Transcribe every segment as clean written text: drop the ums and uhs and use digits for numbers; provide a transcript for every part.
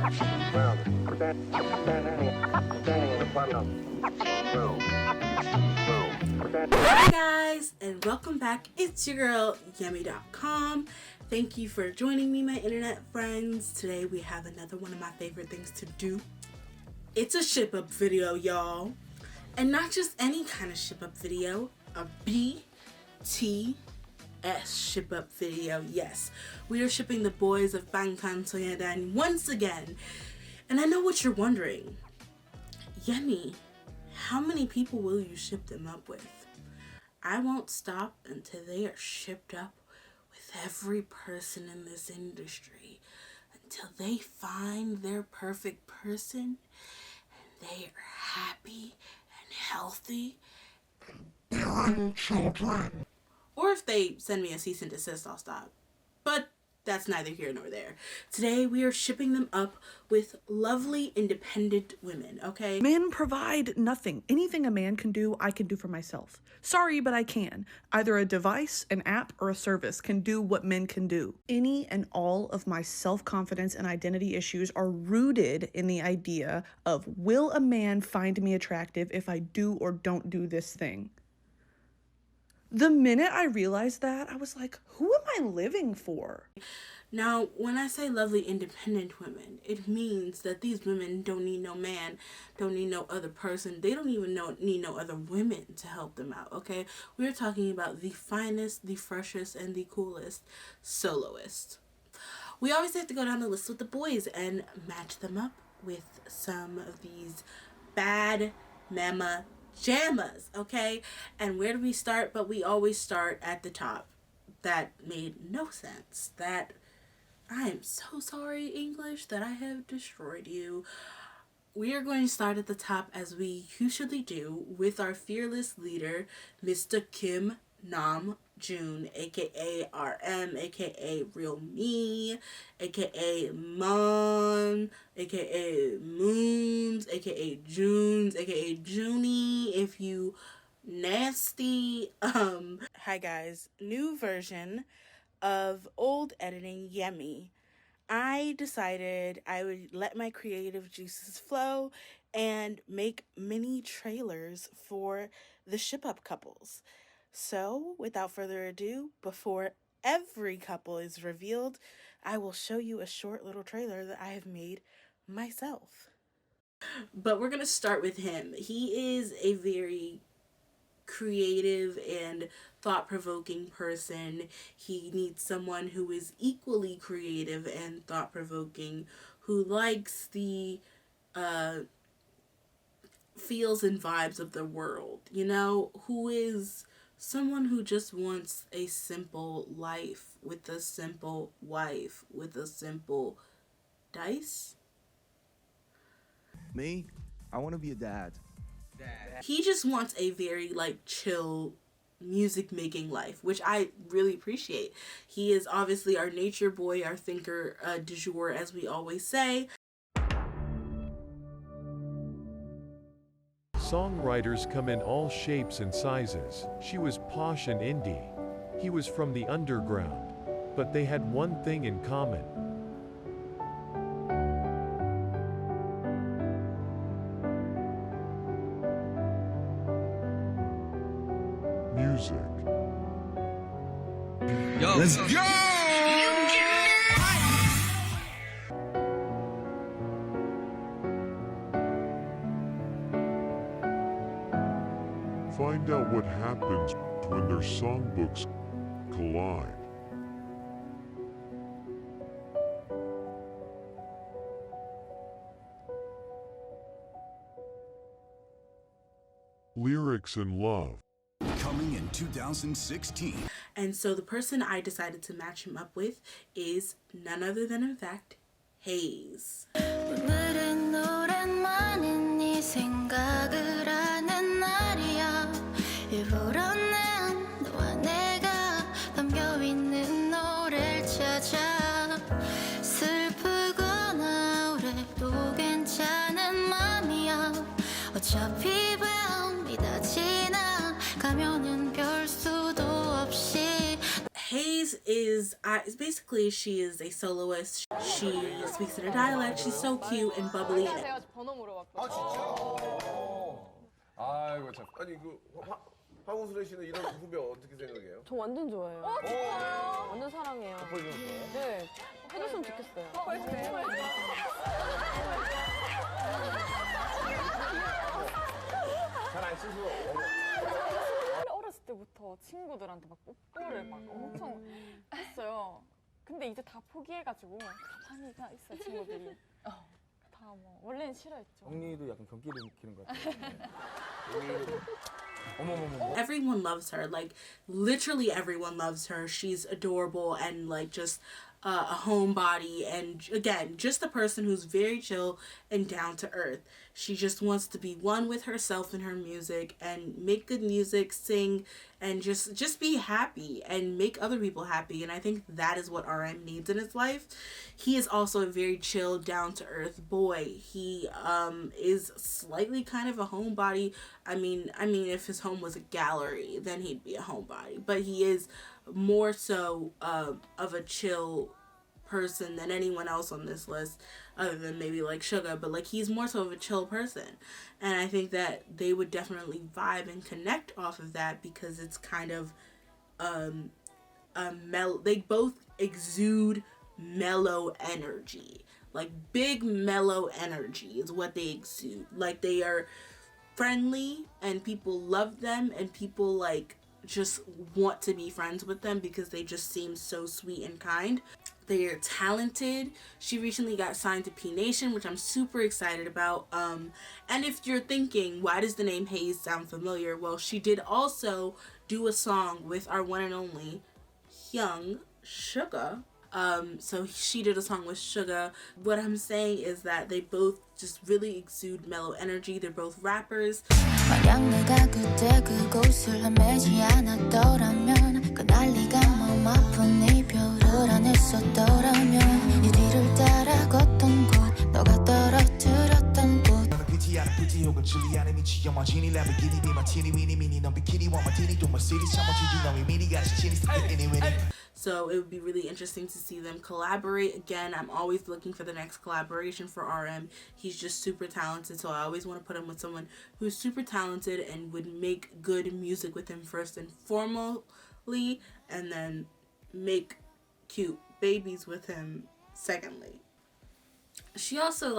Hey guys, and welcome back. It's your girl Jaime.com. Thank you for joining me, my internet friends. Today we have another one of my favorite things to do. It's a ShipUp video, y'all. And not just any kind of ShipUp video, a BTS ShipUp video. Yes, we are shipping the boys of Bangtan once again. And I know what you're wondering. Jaime, how many people will you ship them up with? I won't stop until they are shipped up with every person in this industry, until they find their perfect person and they are happy and healthy. Children. Or if they send me a cease and desist, I'll stop. But that's neither here nor there. Today we are shipping them up with lovely independent women, okay? Men provide nothing. Anything a man can do, I can do for myself. Sorry, but I can. Either a device, an app, or a service can do what men can do. Any and all of my self-confidence and identity issues are rooted in the idea of, will a man find me attractive if I do or don't do this thing? The minute I realized that, I was like, who am I living for? Now, when I say lovely independent women, it means that these women don't need no man, don't need no other person. They don't even need no other women to help them out, okay? We're talking about the finest, the freshest, and the coolest soloists. We always have to go down the list with the boys and match them up with some of these bad mama jammas, okay? And where do we start? But we always start at the top. That made no sense. I am so sorry, English, that I have destroyed you. We are going to start at the top, as we usually do, with our fearless leader, Mr. Kim Namjoon, aka RM, aka Real Me, aka Mon, aka Moons, aka Junes, aka Junie, if you nasty. Hi guys, new version of old editing Yummy. I decided I would let my creative juices flow and make mini trailers for the ShipUp couples. So, without further ado, before every couple is revealed, I will show you a short little trailer that I have made myself. But we're going to start with him. He is a very creative and thought-provoking person. He needs someone who is equally creative and thought-provoking, who likes the feels and vibes of the world, you know, who is someone who just wants a simple life with a simple wife with a simple dice. Me, I want to be a dad. He just wants a very chill music making life, which I really appreciate. He is obviously our nature boy, our thinker du jour, as we always say. Songwriters come in all shapes and sizes. She was posh and indie. He was from the underground. But they had one thing in common. Music. Yo. Let's go! Find out what happens when their songbooks collide. Lyrics and love. Coming in 2016. And so the person I decided to match him up with is none other than, in fact, Heize. Heize is, basically she is a soloist. She speaks in a dialect. She's so cute and bubbly. 제가 번호 물어봤거든요. 아이고 참. 아니 황우슬 씨는 이런 후배 어떻게 생각해요? 저 완전 좋아해요. 완전 사랑해요. 네, 해줬으면 좋겠어요. 잘안 쓰고. 어렸을 때부터 친구들한테 막 뽀뽀를 막 엄청 했어요. 근데 이제 다 포기해가지고 가만히 있어요, 친구들이. 다 뭐 원래는 싫어했죠. 언니도 약간 경기를 키는 것 같아요. Everyone loves her. Like, literally everyone loves her. She's adorable and, like, just a homebody. And, again, just a person who's very chill and down to earth. She just wants to be one with herself and her music and make good music, sing, and just be happy and make other people happy. And I think that is what RM needs in his life. He is also a very chill, down to earth boy. He is slightly kind of a homebody. I mean, if his home was a gallery, then he'd be a homebody. But he is more so of a chill person than anyone else on this list, other than maybe like Suga. But like, he's more so of a chill person, and I think that they would definitely vibe and connect off of that, because it's kind of they both exude mellow energy. Like, big mellow energy is what they exude. Like, they are friendly and people love them and people like just want to be friends with them because they just seem so sweet and kind. They are talented. She recently got signed to P Nation, which I'm super excited about. And if you're thinking, why does the name Heize sound familiar? Well, she did also do a song with our one and only Jinyoung, Suga. So she did a song with Suga. What I'm saying is that they both just really exude mellow energy. They're both rappers. 만약 내가 그때 그곳을 헤매지 않았더라면 그 난리가 마음 아픈 이별을 안 했었더라면 네 뒤를 따라 걷던 곳 너가 떨어뜨렸던 곳 피지 않은 피지 혹은 질리 않은 미치 영화진이 램보기니 비마티니 미니미니 넌 비키니 와마티니 또 머시리 참아주지 너의 미니가 지치니 스티니 위니. So it would be really interesting to see them collaborate. Again, I'm always looking for the next collaboration for RM. He's just super talented, so I always want to put him with someone who's super talented and would make good music with him first and formally, and then make cute babies with him secondly. She also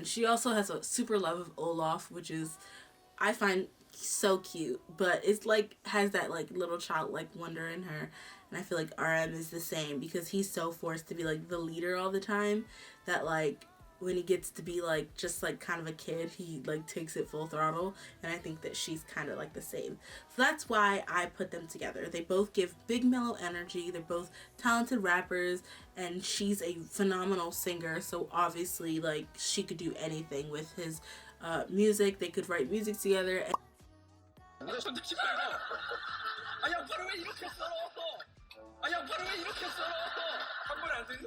she also has a super love of Olaf, which is, I find so cute, but it's like has that like little childlike wonder in her, and I feel like RM is the same, because he's so forced to be like the leader all the time that like when he gets to be like just like kind of a kid, he like takes it full throttle, and I think that she's kind of like the same. So that's why I put them together. They both give big mellow energy. They're both talented rappers, and she's a phenomenal singer, so obviously like she could do anything with his music. They could write music together. 아야 바로 왜 이렇게 썰어? 아야 바로 왜 이렇게 썰어? 한 번에 안 되니?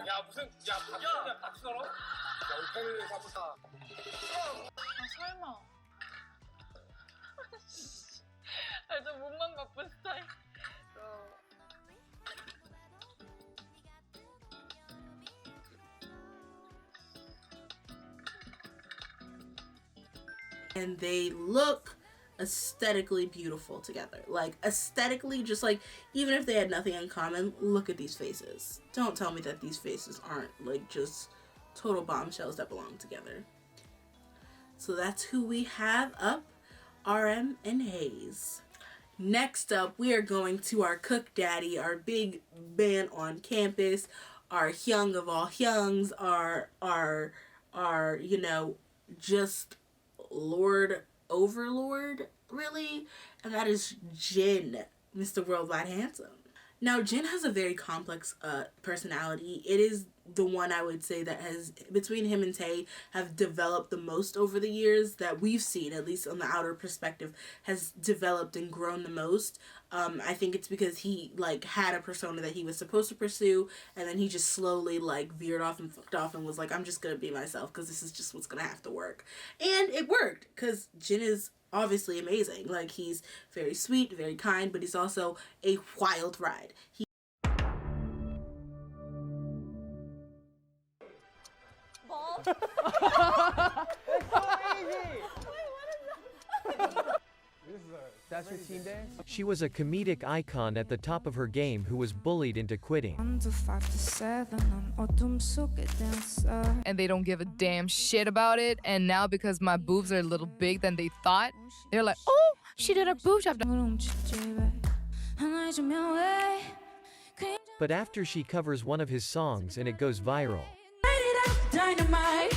야 무슨 밥 썰어? 야 우리 패밀리 밥부터. 설마. 좀 몸만 바쁜 스타일. And they look aesthetically beautiful together. Like, aesthetically, just like, even if they had nothing in common, look at these faces. Don't tell me that these faces aren't like just total bombshells that belong together. So that's who we have up, RM and Heize. Next up, we are going to our cook daddy, our big man on campus, our Hyung of all Hyungs, our you know, just Lord Overlord, really, and that is Jin, Mr. Worldwide Handsome. Now, Jin has a very complex personality. It is the one I would say that has, between him and Tae, have developed the most over the years that we've seen, at least on the outer perspective, has developed and grown the most. I think it's because he like had a persona that he was supposed to pursue, and then he just slowly like veered off and fucked off and was like, I'm just gonna be myself because this is just what's gonna have to work. And it worked, because Jin is obviously amazing. Like, he's very sweet, very kind, but he's also a wild ride. That's your team dance? She was a comedic icon at the top of her game who was bullied into quitting. And they don't give a damn shit about it. And now because my boobs are a little big than they thought, they're like, oh, she did a boob job. But after she covers one of his songs and it goes viral, Dynamite.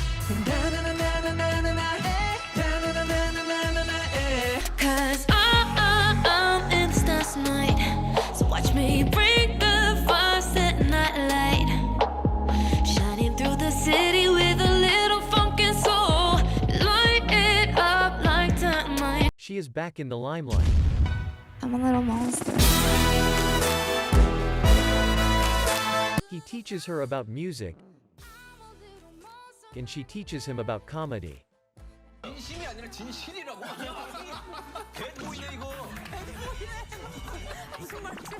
Cause I'm in the stars tonight. So watch me bring the faucet night light. Shining through the city with a little funk and soul. Light it up like dynamite. she is back in the limelight. I'm a little monster. He teaches her about music, and she teaches him about comedy. 진심이 아니라 진실이라고. 개보이네 이거. 무슨 말이지?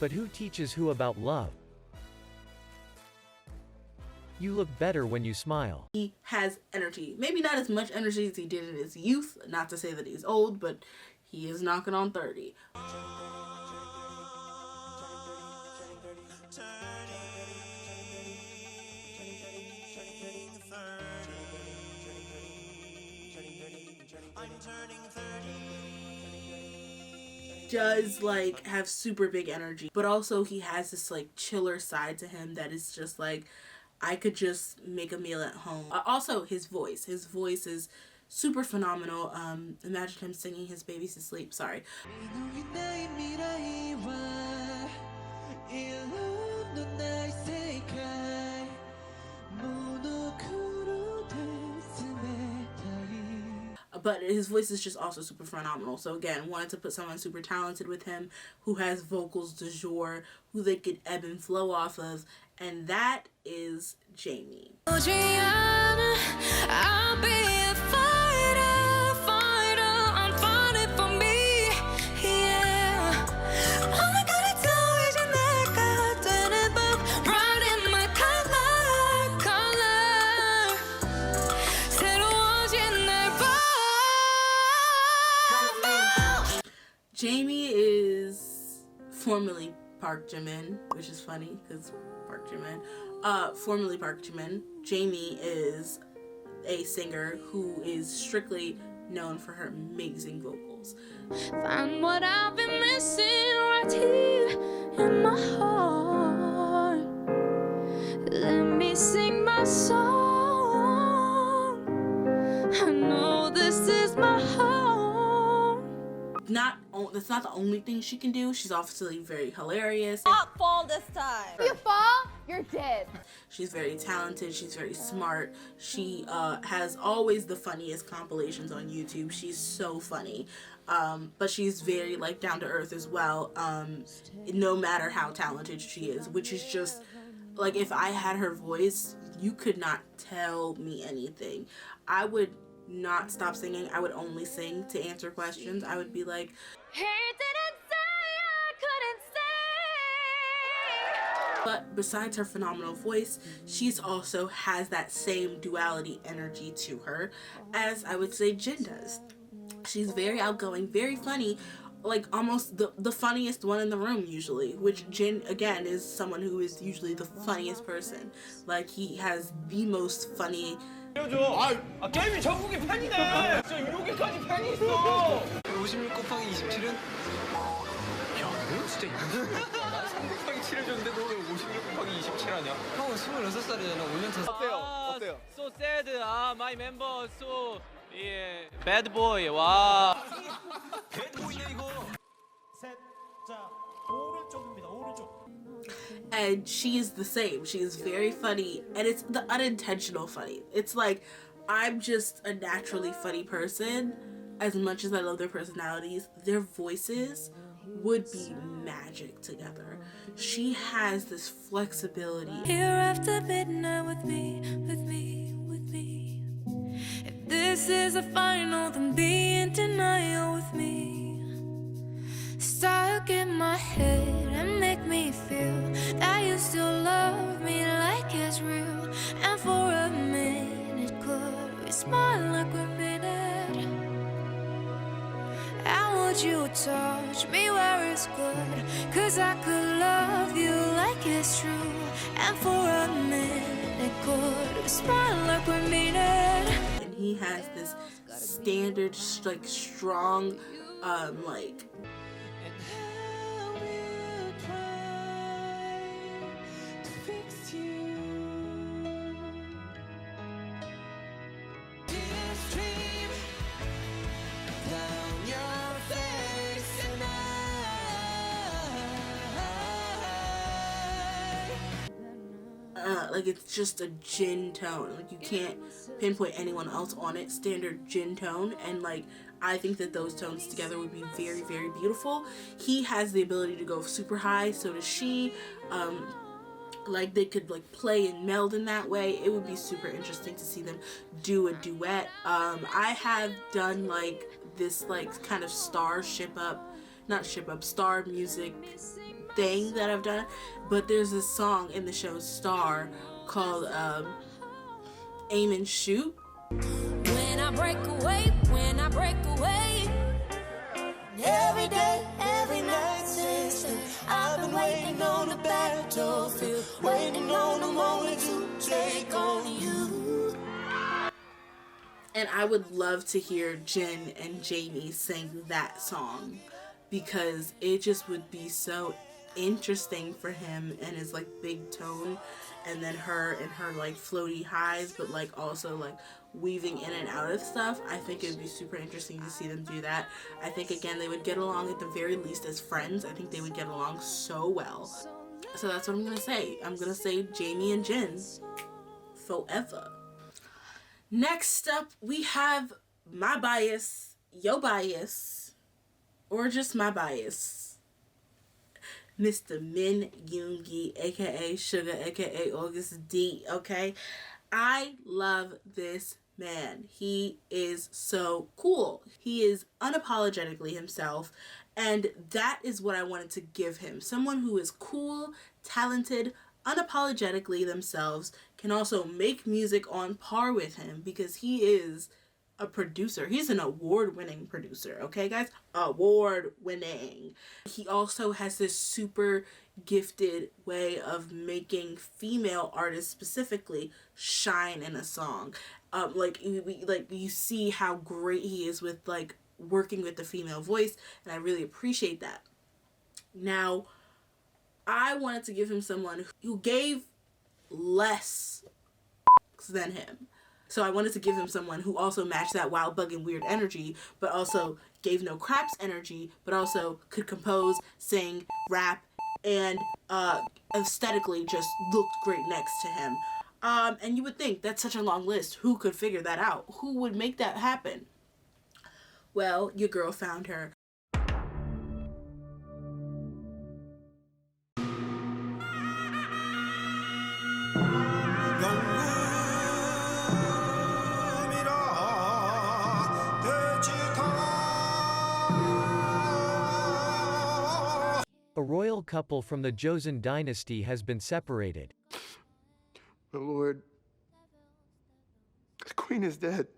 But who teaches who about love? You look better when you smile. He has energy. Maybe not as much energy as he did in his youth. Not to say that he's old, but he is knocking on 30. Does like have super big energy, but also he has this like chiller side to him that is just like, I could just make a meal at home. Also his voice is super phenomenal. Imagine him singing his babies to sleep. Sorry. But his voice is just also super phenomenal. So again, wanted to put someone super talented with him, who has vocals du jour, who they could ebb and flow off of, and that is Jaime. I'll be a fighter, I'm fighting for me, yeah. All I gotta do is your neck, I turn it up, right in my color. 새로워진 날 봐. Jaime is formerly Park Jimin, which is funny because Park Jimin. Formerly Park Jimin. Jaime is a singer who is strictly known for her amazing vocals. Find what I've been missing right here in my heart. Let me sing my song. I know this is my home. That's not the only thing she can do. She's obviously very hilarious. Not fall this time. If you fall, you're dead. She's very talented. She's very smart. She has always the funniest compilations on YouTube. She's so funny. But she's very like down to earth as well. No matter how talented she is, which is just like, if I had her voice, you could not tell me anything. I would not stop singing. I would only sing to answer questions. I would be like, He didn't say I couldn't sing. but besides her phenomenal voice, she's also has that same duality energy to her as I would say Jin does. She's very outgoing, very funny, like almost the funniest one in the room usually, which Jin again is someone who is usually the funniest person. Like, he has the most funny. 게임이 전국에 팬이네. 진짜 이렇게까지 팬이 있어. 56 곱하기 27은? 야, 너 진짜 이거. 나 3 곱하기 7 해줬는데 너 왜 56 곱하기 27 하냐? 형은 26살이잖아. 5년 차. 어때요? So sad. My member so bad boy. 와. bad boy네 이거. 셋, 자, 오른쪽입니다. 오른쪽. And she is the same. She is very funny, and it's the unintentional funny. It's like, I'm just a naturally funny person. As much as I love their personalities, their voices would be magic together. She has this flexibility. Here after midnight with me, with me, with me. If this is a final, then be in denial with me. Stuck in my head and make me feel that you still love me like it's real. And for a minute, could we smile like we mean it? And would you touch me where it's good? Cause I could love you like it's true. And for a minute, could we smile like we mean it? And he has this standard, like, strong, like, like, it's just a Jin tone. Like, you can't pinpoint anyone else on it. Standard Jin tone. And, like, I think that those tones together would be very, very beautiful. He has the ability to go super high, so does she. Like, they could, like, play and meld in that way. It would be super interesting to see them do a duet. I have done, like, this, like, kind of star star music thing that I've done, but there's this song in the show Star called Aim and Shoot. When I break away, every day, every night, sister, I've been waiting on the battlefield, waiting on the moment to take on you. And I would love to hear Jin and Jaime sing that song, because it just would be so interesting for him and his, like, big tone, and then her and her, like, floaty highs, but, like, also, like, weaving in and out of stuff. I think it would be super interesting to see them do that. I think, again, they would get along at the very least as friends. I think they would get along so well. So that's what I'm gonna say. I'm gonna say Jaime and Jin forever. Next up, we have my bias, your bias, or just my bias, Mr. Min Yoongi, aka Suga, aka August D. Okay, I love this man. He is so cool. He is unapologetically himself, and that is what I wanted to give him. Someone who is cool, talented, unapologetically themselves, can also make music on par with him, because he is a producer. He's an award-winning producer, okay guys? Award-winning. He also has this super gifted way of making female artists specifically shine in a song. Like you see how great he is with, like, working with the female voice, and I really appreciate that. Now, I wanted to give him someone who gave less than him. So I wanted to give him someone who also matched that wild bug and weird energy, but also gave no craps energy, but also could compose, sing, rap, and aesthetically just looked great next to him. And you would think that's such a long list. Who could figure that out? Who would make that happen? Well, your girl found her. A royal couple from the Joseon dynasty has been separated. My lord, the queen is dead.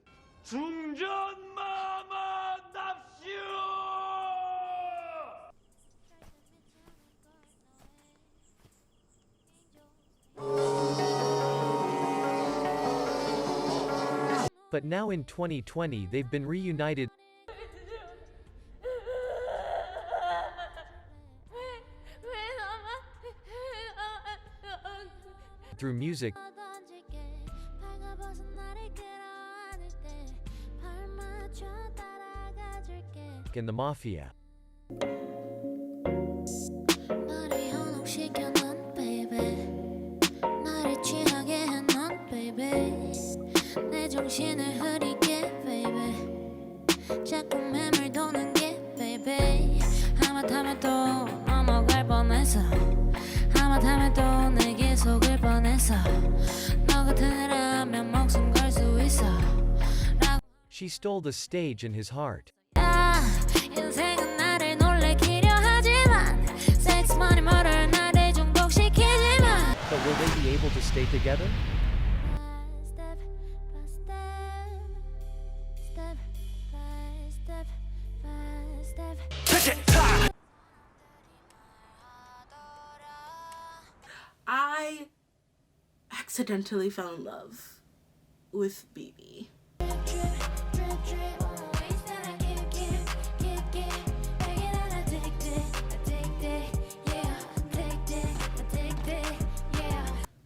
But now in 2020 they've been reunited through music and the mafia. 밤에도 내게 속을 뻔했어 너 같은 애라면 목숨 걸 수 있어 She stole the stage in his heart. 야 인생은 나를 놀래키려 하지만 섹스 머니 머를 나를 중독시키지만 But will they be able to stay together? Step by step, step by step, by step. I accidentally fell in love with Bibi.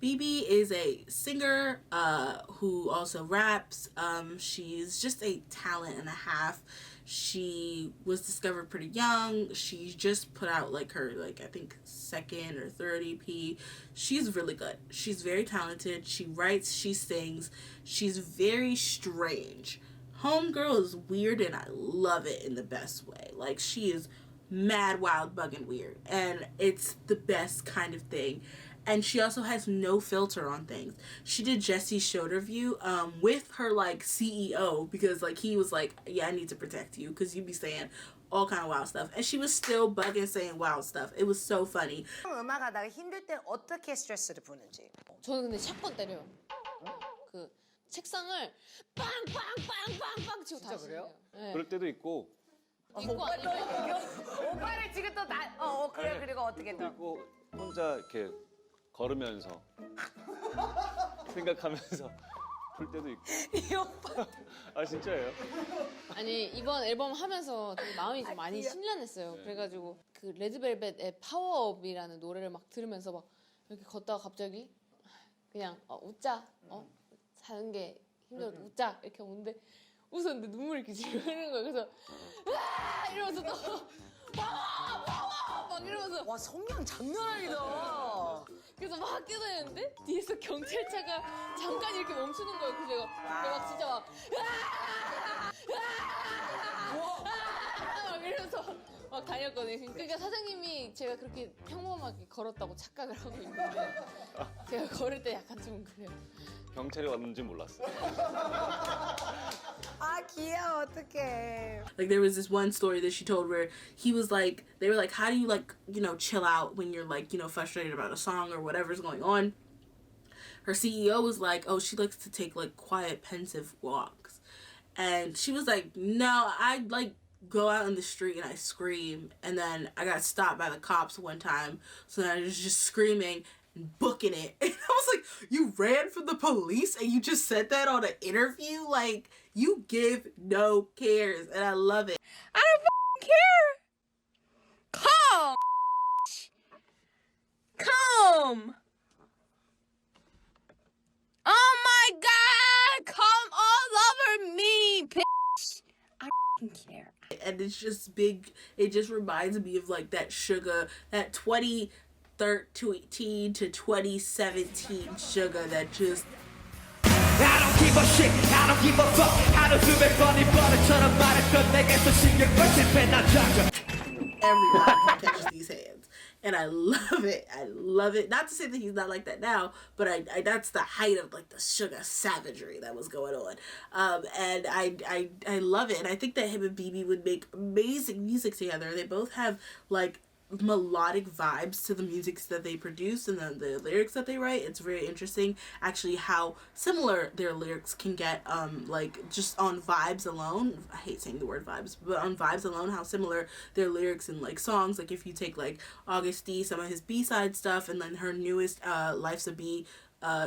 Bibi is a singer who also raps. She's just a talent and a half. She was discovered pretty young. She just put out like her I think second or third EP. She's really good. She's very talented. She writes, she sings. She's very strange. Homegirl is weird and I love it in the best way. Like she is mad, wild, bugging weird. And it's the best kind of thing. And she also has no filter on things. She did Jesse's show review with her like CEO because like he was like, yeah, I need to protect you because you be saying all kind of wild stuff. And she was still bugging saying wild stuff. It was so funny. 음악하다가 힘들 때 어떻게 스트레스를 푸는지. 저는 근데 샷건 때려요. 그 책상을 빵빵빵빵빵 치고 다시. 그래요? 네. 그럴 때도 있고. 있고 아니고. 오빠를 지금 또 그래 그리고 어떻게 또. 그리고 혼자 이렇게 걸으면서 생각하면서 풀 때도 있고. 이 오빠. 아 진짜예요? 아니 이번 앨범 하면서 되게 마음이 좀 많이 심란했어요. 네. 그래가지고 그 레드벨벳의 파워업이라는 노래를 막 들으면서 막 이렇게 걷다가 갑자기 그냥 웃자. 사는 게 힘들어도 웃자 이렇게 오는데 웃었는데 눈물이 이렇게 지금 흐르는 거예요. 그래서 으아! 이러면서 또 파워 막 이러면서 와 성량 장난 아니다. 그래서 막 뛰어다녔는데 뒤에서 경찰차가 잠깐 이렇게 멈추는 거예요. 그래서 내가 진짜 막 막 이러면서 막 다녔거든요. 그러니까 사장님이 제가 그렇게 평범하게 걸었다고 착각을 하고 있는데 제가 걸을 때 약간 좀 그래요. 경찰이 왔는지 몰랐어요. 아 귀여워 어떡해. Like there was this one story that she told where he was like, they were like, how do you like, chill out when you're like, frustrated about a song or whatever's going on? Her CEO was like, oh, she likes to take like quiet, pensive walks. And she was like, no, I like go out in the street and I scream. And then I got stopped by the cops one time. So then I was just screaming and booking it. And I was like, you ran from the police and you just said that on an interview? Like, you give no cares. And I love it. I don't care. Come. Come. Oh my God. Come all over me, bitch. I don't care. And it's just big. It just reminds me of like that Suga, that 2013 to 2017 Suga that just. I don't give a shit, I don't give a fuck. 하루 수백 번이 버릇처럼 말했던 내게서 신경을 실패 난 작전. Everyone catches these hands. And I love it. I love it. Not to say that he's not like that now, but I that's the height of like the Suga savagery that was going on. And I love it. And I think that him and Bibi would make amazing music together. They both have like melodic vibes to the music that they produce and then the lyrics that they write. It's very interesting actually how similar their lyrics can get, like just on vibes alone. I hate saying the word vibes, but on vibes alone, how similar their lyrics and like songs. Like if you take like August D, some of his B-side stuff, and then her newest Life's a B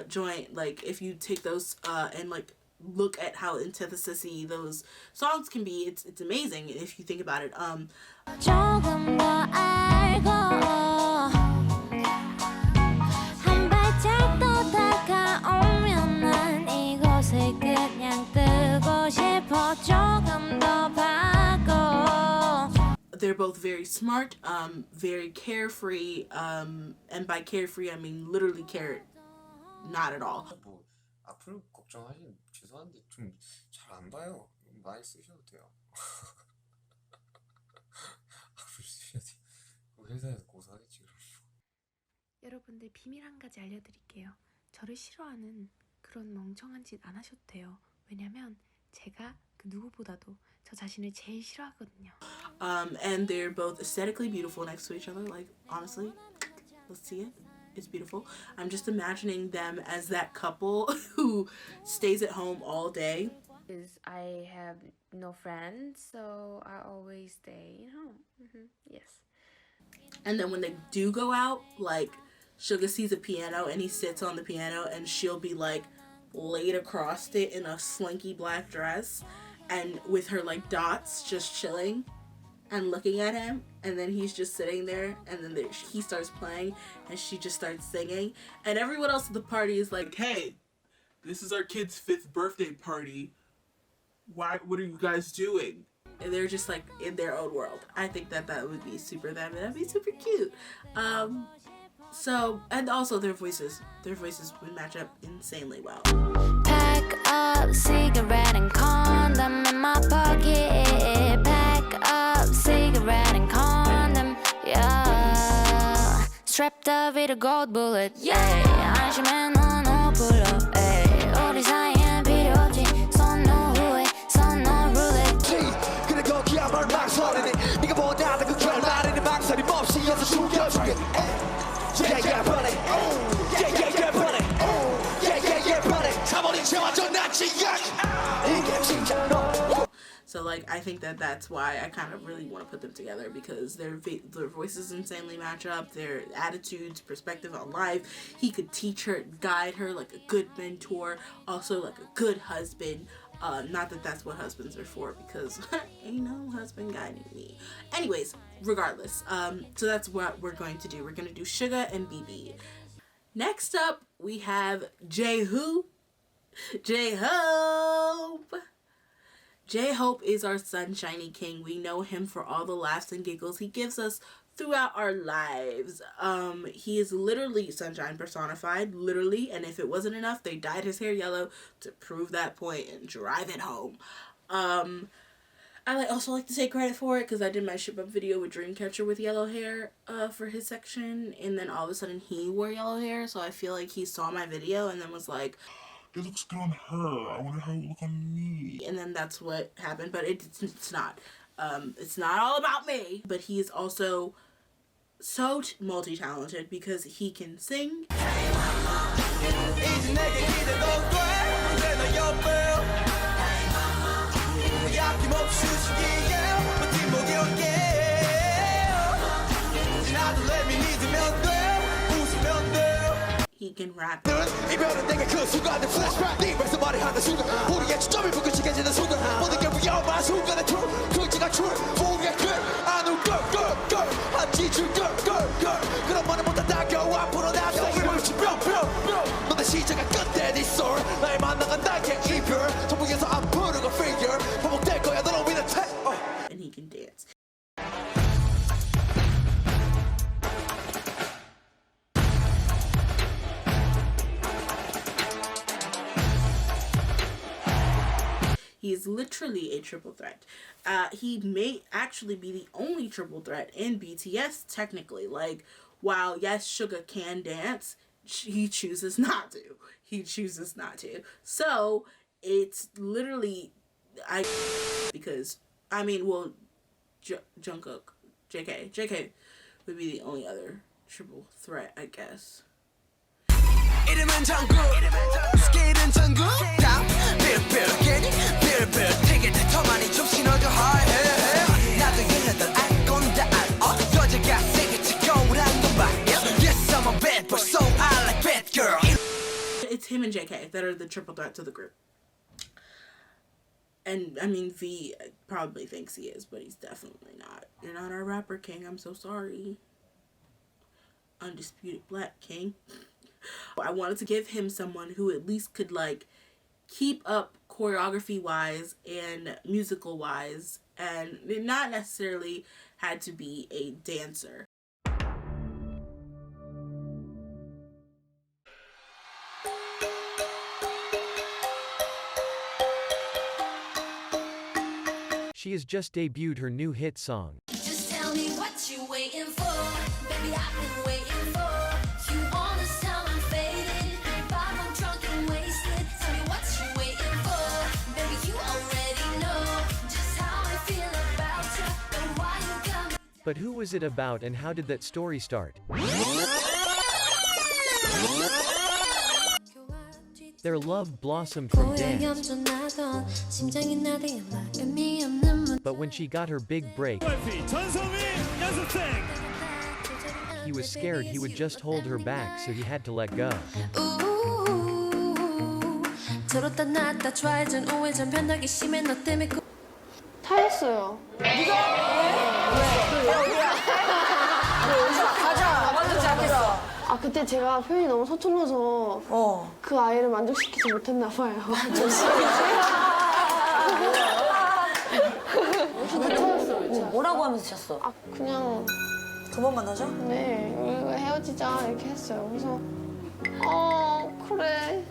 joint, like if you take those and like look at how antithesis-y those songs can be, it's amazing if you think about it. 조금 더 알고 한 발짝 더 다가오면 난 이곳에 그냥 뜨고 싶어 조금 더 바꿔. They're both very smart, very carefree, and by carefree I mean literally care not at all. 뭐 앞으로 걱정하시면 죄송한데 좀 잘 안 봐요. 많이 쓰셔도 돼요. 앞으로 쓰셔도 돼요. 회사에서 고소하겠지 그럼. 여러분들 비밀 한 가지 알려드릴게요. 저를 싫어하는 그런 멍청한 짓 안 하셔도 돼요. 왜냐면 제가 그 누구보다도 저 자신을 제일 싫어하거든요. And they're both aesthetically beautiful next to each other. Like, honestly, let's see it. It's beautiful. I'm just imagining them as that couple who stays at home all day. I have no friends, so I always stay at home. Yes. And then when they do go out, like, Suga sees a piano and he sits on the piano and she'll be like laid across it in a slinky black dress and with her like dots just chilling and looking at him, and then he's just sitting there, and then he starts playing and she just starts singing, and everyone else at the party is like, hey, this is our kid's 5th birthday party. What are you guys doing? And they're just like in their own world. I think that would be super them, and that'd be super cute. So, and also their voices would match up insanely well. Pack up cigarette and condom in my pocket. Pack up cigarette and condom, yeah. Strapped up with a gold bullet, yeah. 안심해 넌 못 불러, yeah. 우리 사이엔 필요 없지. 손 후에 손 roulette. 그래 거기야 뭘 망설이니 네가 보다 그 결말에는 망설임 없이 여서 죽여줄게. Yeah, yeah, buddy. Yeah, yeah, yeah, buddy. Yeah, yeah, yeah, buddy. 사버린 채 완전 낫지, 이게 진짜로. So like, I think that that's why I kind of really want to put them together, because their voices insanely match up, their attitudes, perspective on life. He could teach her, guide her like a good mentor, also like a good husband. Not that that's what husbands are for, because ain't no husband guiding me. Anyways, regardless, so that's what we're going to do. We're going to do Suga and Bibi. Next up, we have Jhope. Jhope is our sunshiny king. We know him for all the laughs and giggles he gives us throughout our lives. He is literally sunshine personified, literally, and if it wasn't enough, they dyed his hair yellow to prove that point and drive it home. I also like to take credit for it because I did my ShipUp video with Dreamcatcher with yellow hair for his section, and then all of a sudden he wore yellow hair, so I feel like he saw my video and then was like, it looks good on her, I wonder how it look on me. And then that's what happened, but it's not. It's not all about me, but he is also so multi-talented because he can sing. He can rap. 이별은 내게 그 순간의 flashback 네 말씀만이 하는 순간 우리의 주점이 불규칙해지는 순간 모든 게 위험한 순간의 툴 그지가 출 우리의 글 아는 girl 한지 줄 girl 그런 말은 못다 다가와 앞으로 나서 이물치 뿅 너의 시작은 끝에 네 soul 나의 만나간 나의 이별 전부에서 안 부르고 figure 반복될 거야 너로 위는 태 And he can dance. He is literally a triple threat. He may actually be the only triple threat in BTS, technically. Like, while yes, Suga can dance, he chooses not to. He chooses not to. So, it's literally, because, I mean, well, Jungkook, JK would be the only other triple threat, I guess. 이름은 정국 스킬은 전국 다 빌빌 빌빌 되게 더 많이 좀 신어줘 하해 나도 얘네들 알 건데 알아 여자가 세게 치고를 한건 봐 Yes I'm a bad boy so I like bad girl. It's him and JK that are the triple threat to the group. And I mean, V probably thinks he is, but he's definitely not. You're not our rapper king, I'm so sorry. Undisputed black king. I wanted to give him someone who at least could like keep up choreography wise and musical wise, and not necessarily had to be a dancer. She has just debuted her new hit song. Just tell me what you waiting for, baby. I've been waiting for you. But who was it about and how did that story start? Their love blossomed from dance. But when she got her big break, he was scared he would just hold her back, so he had to let go. 타였어요. 아 그때 제가 표현이 너무 서툴러서 그 아이를 만족시키지 못했나 봐요. 뭐라고 하면서 잤어? 아 그냥 그만 만나자? 네 우리가 헤어지자 이렇게 했어요. 그래서 그래.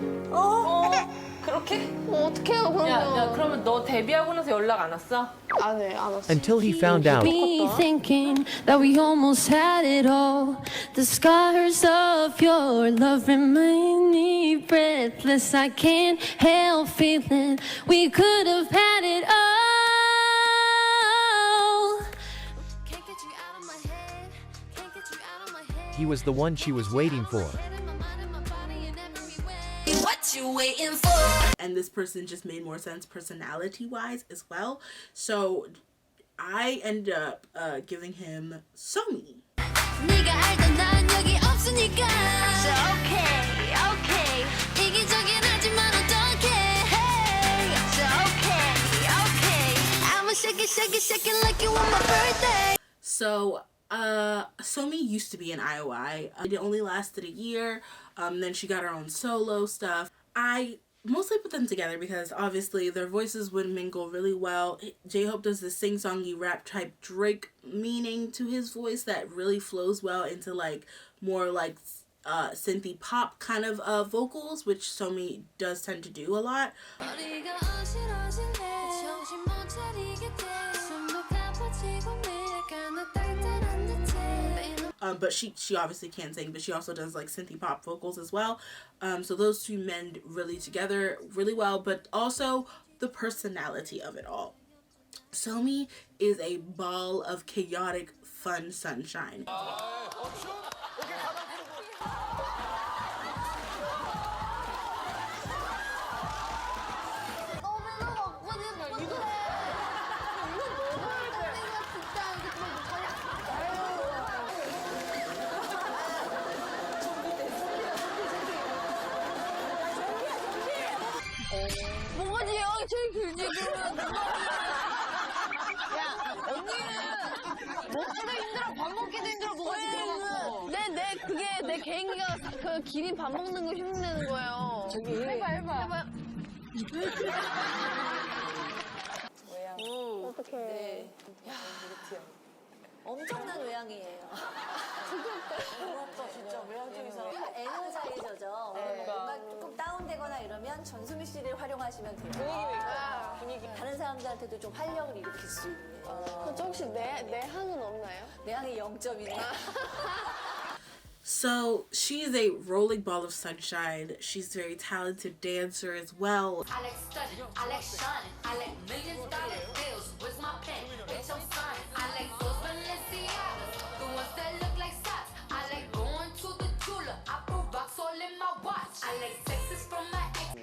그렇게? 어떡해요 그러면? 야 그러면 너 데뷔하고 나서 연락 안 왔어? 안 왔어요. Until he found out. Me thinking that we almost had it all. The scars of your love remain me breathless. I can't help feeling we could have had it all. Can't get you out of my head. Can't get you out of my head. He was the one she was waiting for. What you waiting for? And this person just made more sense personality-wise as well. So I ended up giving him Somi. 네가 알던 난 여기 없으니까. So okay, okay. 이기적인 하지만 어떡해. Hey. So okay, okay. I'ma shake it, shake it, shake it like you want my birthday. So Somi used to be in IOI. It only lasted a year. Then she got her own solo stuff. I mostly put them together because obviously their voices would mingle really well. Jhope does this sing-songy rap type Drake meaning to his voice that really flows well into like more like synthy pop kind of vocals, which Somi does tend to do a lot. But she obviously can sing, but she also does like synthy pop vocals as well. So those two mend really together really well, but also the personality of it all. Somi is a ball of chaotic, fun sunshine. 뭐가지요? 제일 길지 그러면. 야 언니는 먹기도 힘들어 밥 먹기도 힘들어 뭐가지 들어갔어. 내 그게 내 개인기가 그 기린 밥 먹는 거 흉내내는 거예요. 저기 해봐. 어떡해. 네. 야, 엄청난 외향이에요. 부럽다 진짜 외향 중에서 에너자이저죠. 뭔가 조금 다운되거나 이러면 전소미 씨를 활용하시면 돼요. 분위기. 다른 사람들한테도 좀 활력을 일으킬 수 있는. 저 혹시 내향은 없나요? 내향이 0점이네. So she's a rolling ball of sunshine. She's a very talented dancer as well. I like study, I like shining, I like $1,000,000 bills. Where's my pen? It's your sign. I like those Balenciagas, the ones that look like socks. I like going to the jeweler. I put rocks all in my watch. I like sexes from my ex.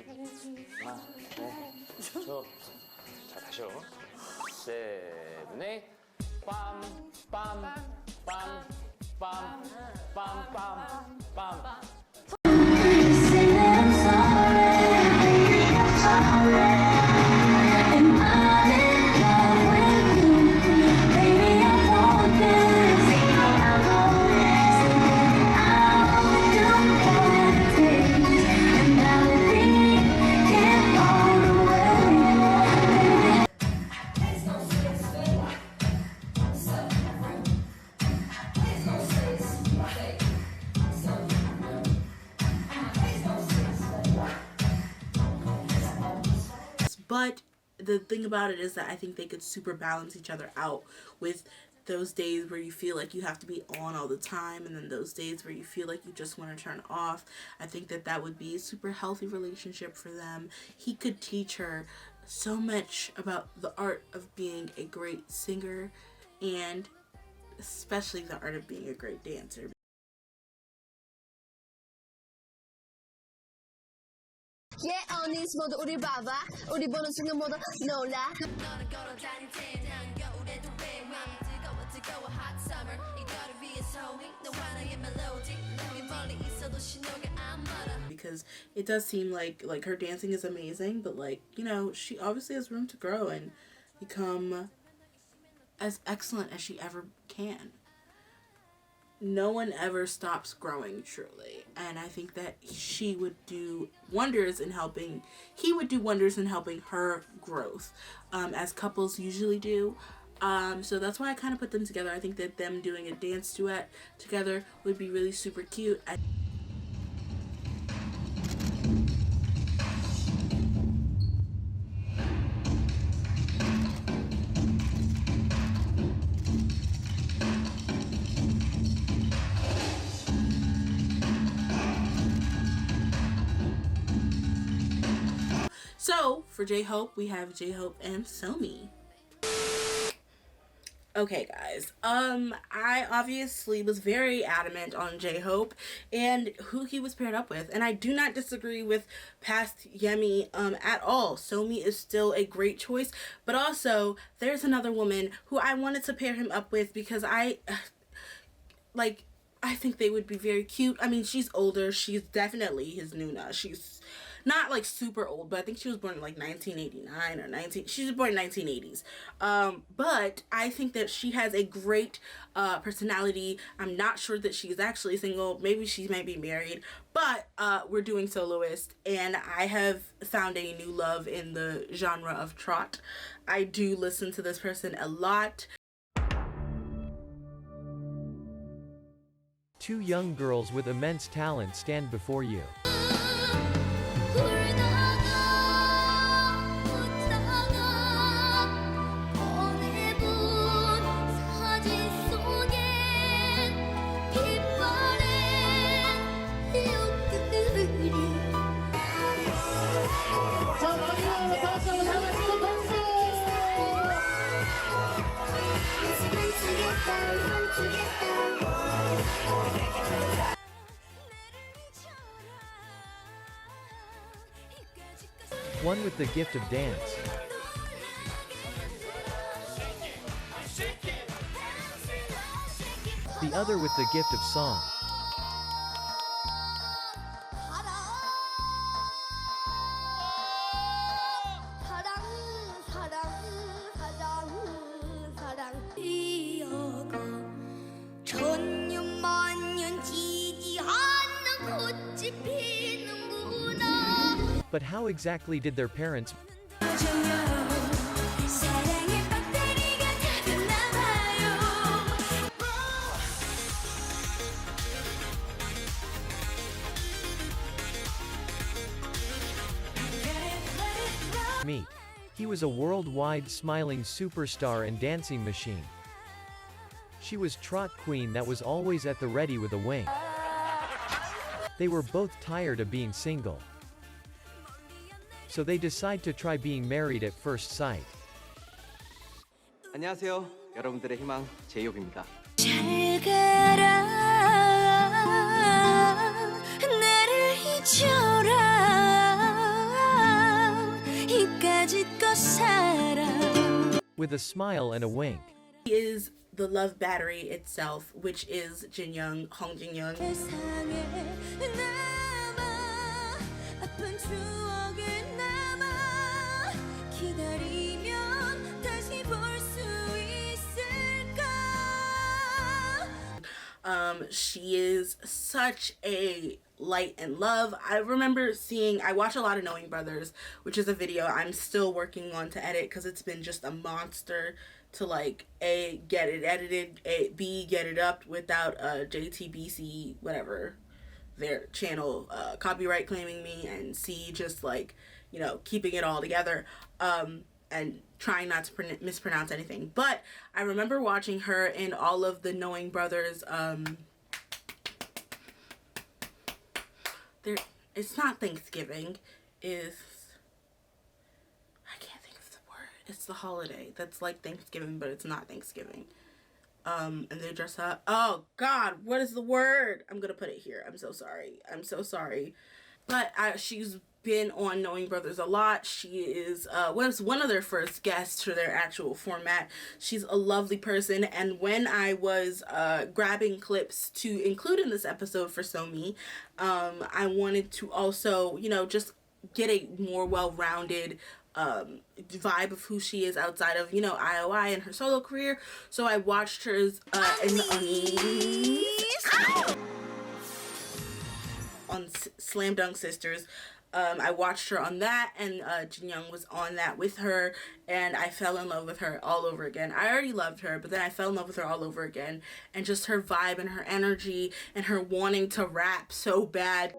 자 다시요. 세븐에 빰빰빰빰빰빰빰. But the thing about it is that I think they could super balance each other out with those days where you feel like you have to be on all the time, and then those days where you feel like you just want to turn off. I think that that would be a super healthy relationship for them. He could teach her so much about the art of being a great singer, and especially the art of being a great dancer. Yeah, 언니스 모두 우리 봐봐. 우리 보는 순간 모두 놀라. Because it does seem like her dancing is amazing, but like, you know, she obviously has room to grow and become as excellent as she ever can. No one ever stops growing, truly, and I think that he would do wonders in helping her growth, as couples usually do. So that's why I kind of put them together. I think that them doing a dance duet together would be really super cute. So for Jhope, we have Jhope and Somi. Okay, guys. I obviously was very adamant on Jhope and who he was paired up with, and I do not disagree with past Jaime at all. Somi is still a great choice, but also there's another woman who I wanted to pair him up with because I think they would be very cute. I mean, she's older. She's definitely his Nuna. She's not like super old, but I think she was born in like 1989 or she was born in 1980s. But I think that she has a great personality. I'm not sure that she's actually single. Maybe she might be married, but we're doing soloist, and I have found a new love in the genre of trot. I do listen to this person a lot. Two young girls with immense talent stand before you. One with the gift of dance. The other with the gift of song. But how exactly did their parents meet? He was a worldwide smiling superstar and dancing machine. She was trot queen that was always at the ready with a wink. They were both tired of being single. So they decide to try being married at first sight. 안녕하세요. 여러분들의 희망 제이홉입니다. 잘 가라 나를 잊어라 이까짓 거 살아. With a smile and a wink. He is the love battery itself, which is Jinyoung, Hong Jinyoung. She is such a light and love. I watch a lot of Knowing Brothers, which is a video I'm still working on to edit because it's been just a monster to like A, get it edited, B, get it up without JTBC, whatever, their channel copyright claiming me, and C, just like, you know, keeping it all together. And trying not to mispronounce anything. But I remember watching her in all of the Knowing Brothers, it's not Thanksgiving, I can't think of the word. It's the holiday that's like Thanksgiving, but it's not Thanksgiving. and they dress up. Oh God, what is the word? I'm gonna put it here. I'm so sorry. I'm so sorry. But she's been on Knowing Brothers a lot. She is was one of their first guests for their actual format. She's a lovely person, and when I was grabbing clips to include in this episode for Somi, I wanted to also, you know, just get a more well-rounded vibe of who she is outside of, you know, IOI and her solo career. So I watched her on Slam Dunk Sisters. I watched her on that, and Jinyoung was on that with her, and I fell in love with her all over again. I already loved her, but then I fell in love with her all over again, and just her vibe and her energy and her wanting to rap so bad.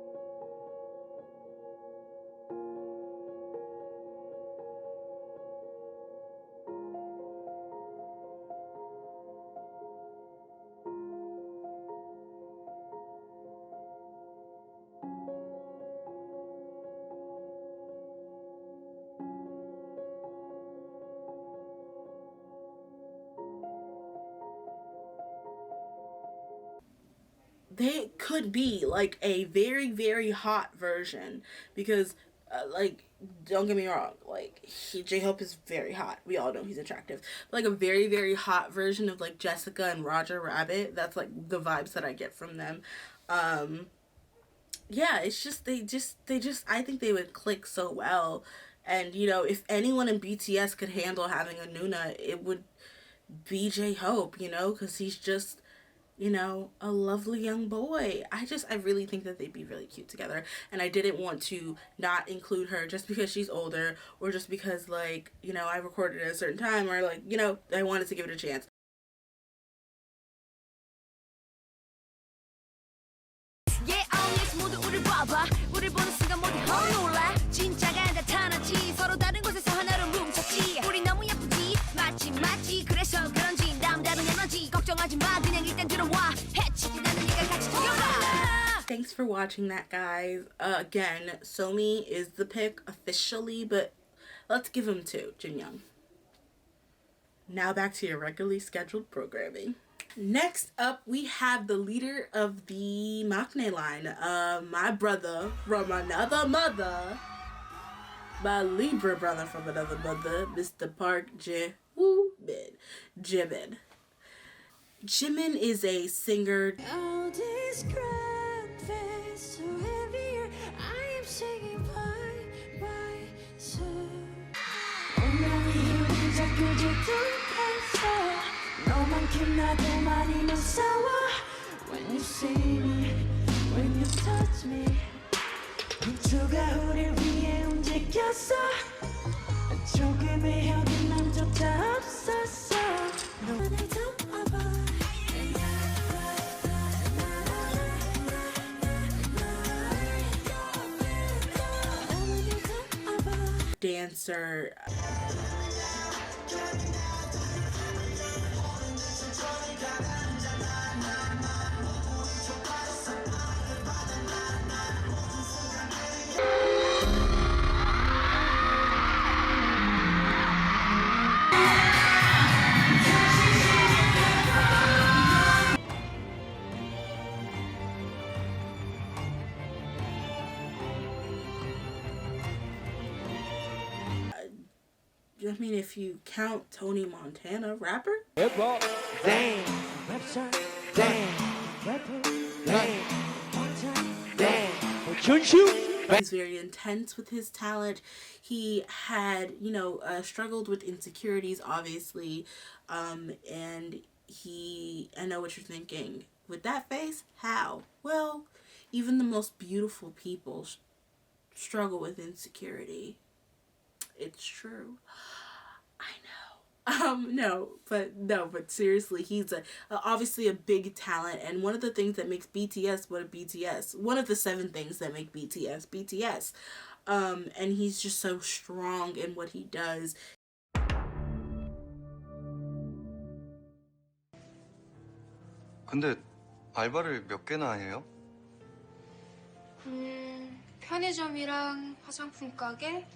They could be like a very, very hot version, because like, don't get me wrong, like, Jhope is very hot. We all know he's attractive. Like a very, very hot version of like Jessica and Roger Rabbit. That's like the vibes that I get from them. Yeah, it's just they just I think they would click so well. And you know, if anyone in BTS could handle having a Nuna, it would be Jhope, you know, because he's just, you know, a lovely young boy. I really think that they'd be really cute together. And I didn't want to not include her just because she's older, or just because, like, you know, I recorded at a certain time, or like, you know, I wanted to give it a chance. Thanks for watching that, guys. Again, Somi is the pick officially, but let's give him to Jinyoung. Now back to your regularly scheduled programming. Next up, we have the leader of the Maknae line, my brother from another mother, my Libra brother from another mother, Mr. Park Jimin. Jimin is a singer. When you see me, when you touch me, 민초가 우릴 위해 움직였어. 조금의 혁인 남조차 없었어. 너만을 담아봐. Dancer. I mean, if you count Tony Montana, rapper? Hip-hop. Damn. Damn. He's very intense with his talent. He had, you know, struggled with insecurities, obviously. And I know what you're thinking. With that face, how? Well, even the most beautiful people struggle with insecurity. It's true. I know. But seriously, he's obviously a big talent, and one of the things that makes BTS one of the 7 things that make BTS, and he's just so strong in what he does. 근데 알바를 몇 개나 해요? 편의점이랑 화장품 가게,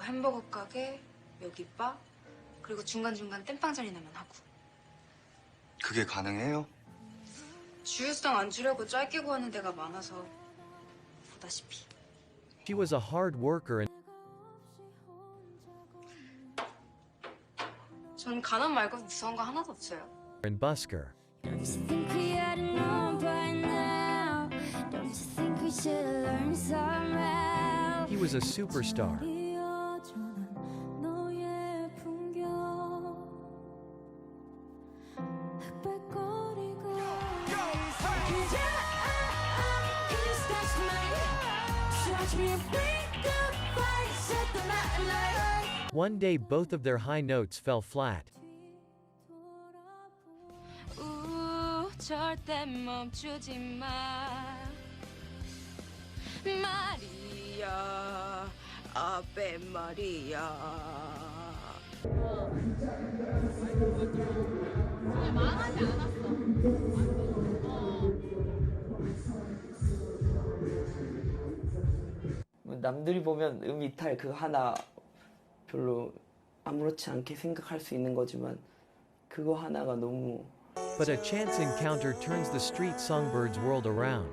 햄버거 가게, 여기 바, 그리고 중간중간 땜빵 자리 나면 하고. 그게 가능해요? 주유성 안 주려고 짧게 구하는 데가 많아서 보다시피. She was a hard worker and 전 가난 말고 무서운 거 하나도 없어요. busker. Think we ought to know by now. Don't you think we should learn somehow? He was a superstar. 너의 풍경 흑백거리고 One day both of their high notes fell flat. 절대 멈추지 마 마리아 아베 마리아 남들이 보면 이탈 그거 하나 별로 아무렇지 않게 생각할 수 있는 거지만 그거 하나가 너무 But a chance encounter turns the street songbirds' world around.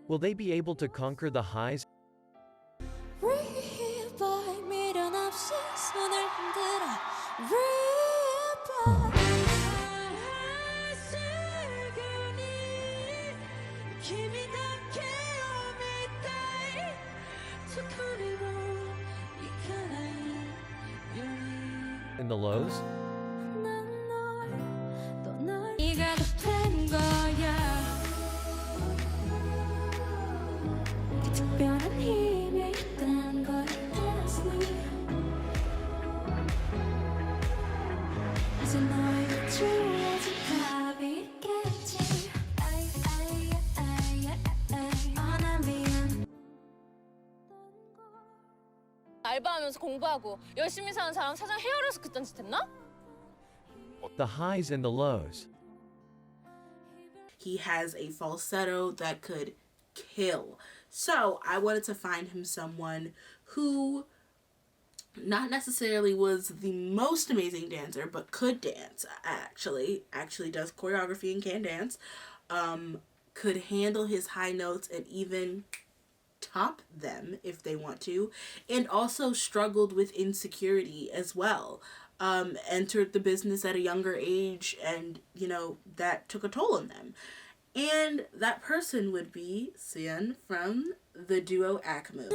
Will they be able to conquer the highs? 미련 없이 손을 흔들어 In the lows? 네가 된 거야 특별한 힘이 있다는 걸 알았으니 이제 너에게 주어진 답이 있겠지 난 미안 알바하면서 공부하고 열심히 사는 사람 사장 헤어려서 그딴 짓 했나? The highs and the lows. He has a falsetto that could kill. So I wanted to find him someone who not necessarily was the most amazing dancer, but could dance, actually does choreography and can dance, could handle his high notes and even top them if they want to, and also struggled with insecurity as well. Entered the business at a younger age, and you know that took a toll on them. And that person would be Suhyun from the duo Akmu.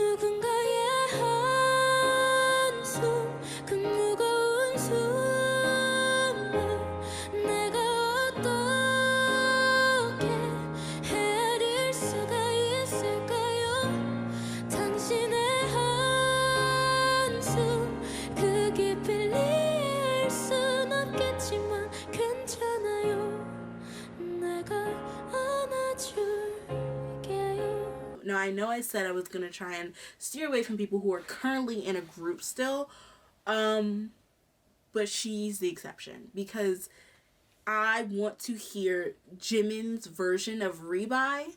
Now, I know I said I was going to try and steer away from people who are currently in a group still, but she's the exception because I want to hear Jimin's version of Rebuy.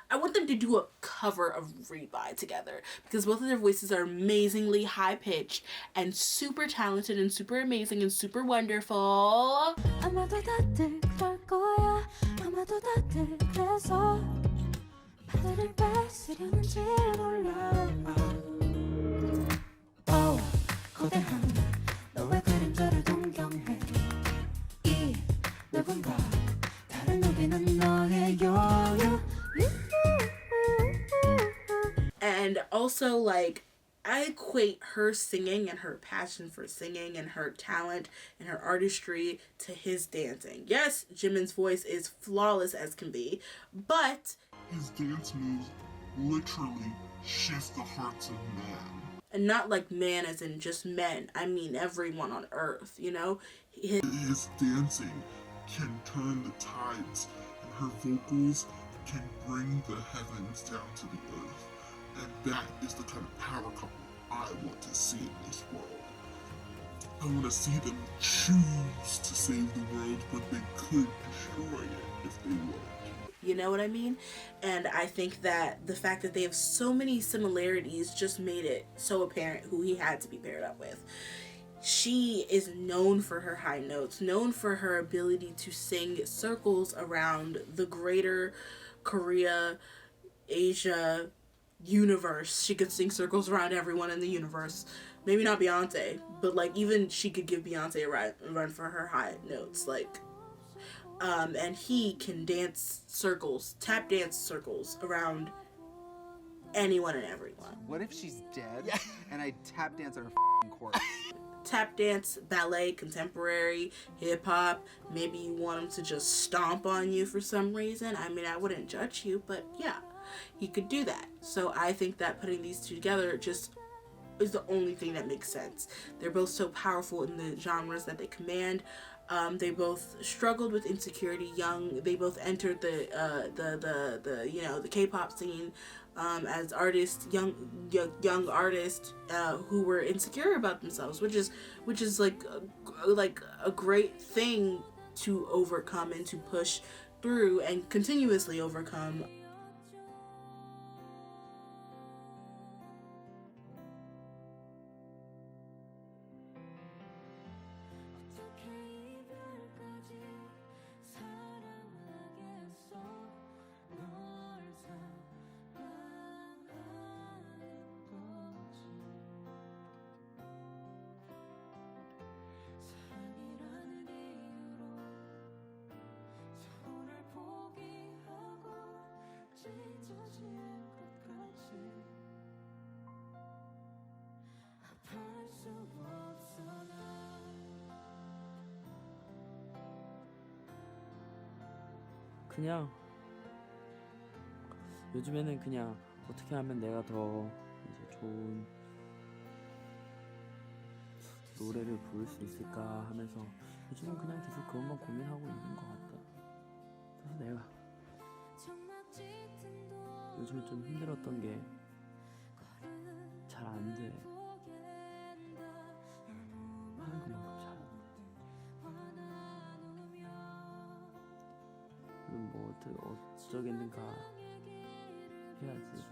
I want them to do a cover of Rebuy together because both of their voices are amazingly high pitched and super talented and super amazing and super wonderful. And also, like, I equate her singing and her passion for singing and her talent and her artistry to his dancing. Yes, Jimin's voice is flawless as can be, but his dance moves literally shift the hearts of men. And not like man as in just men. I mean everyone on earth, you know? His dancing can turn the tides, and her vocals can bring the heavens down to the earth. And that is the kind of power couple I want to see in this world. I want to see them choose to save the world, but they could destroy it if they wanted. You know what I mean? And I think that the fact that they have so many similarities just made it so apparent who he had to be paired up with. She is known for her high notes, known for her ability to sing circles around the greater Korea, Asia universe. She could sing circles around everyone in the universe. Maybe not Beyonce, but like even she could give Beyonce a run for her high notes. Like, and he can dance circles, tap dance circles around anyone and everyone. What if she's dead and I tap dance at her f***ing corpse? Tap dance, ballet, contemporary, hip hop. Maybe you want him to just stomp on you for some reason. I mean, I wouldn't judge you, but yeah, he could do that. So I think that putting these two together just is the only thing that makes sense. They're both so powerful in the genres that they command. They both struggled with insecurity young. They both entered the K-pop scene as artists, young artists who were insecure about themselves, which is like a great thing to overcome and to push through and continuously overcome. 그냥 요즘에는 그냥 어떻게 하면 내가 더 이제 좋은 노래를 부를 수 있을까 하면서 요즘은 그냥 계속 그것만 고민하고 있는 것 같다. 그래서 내가 요즘에 좀 힘들었던 게 잘 안 돼. 하는 것만큼 잘 안 돼. 그럼 뭐 어쩌겠는가 해야지.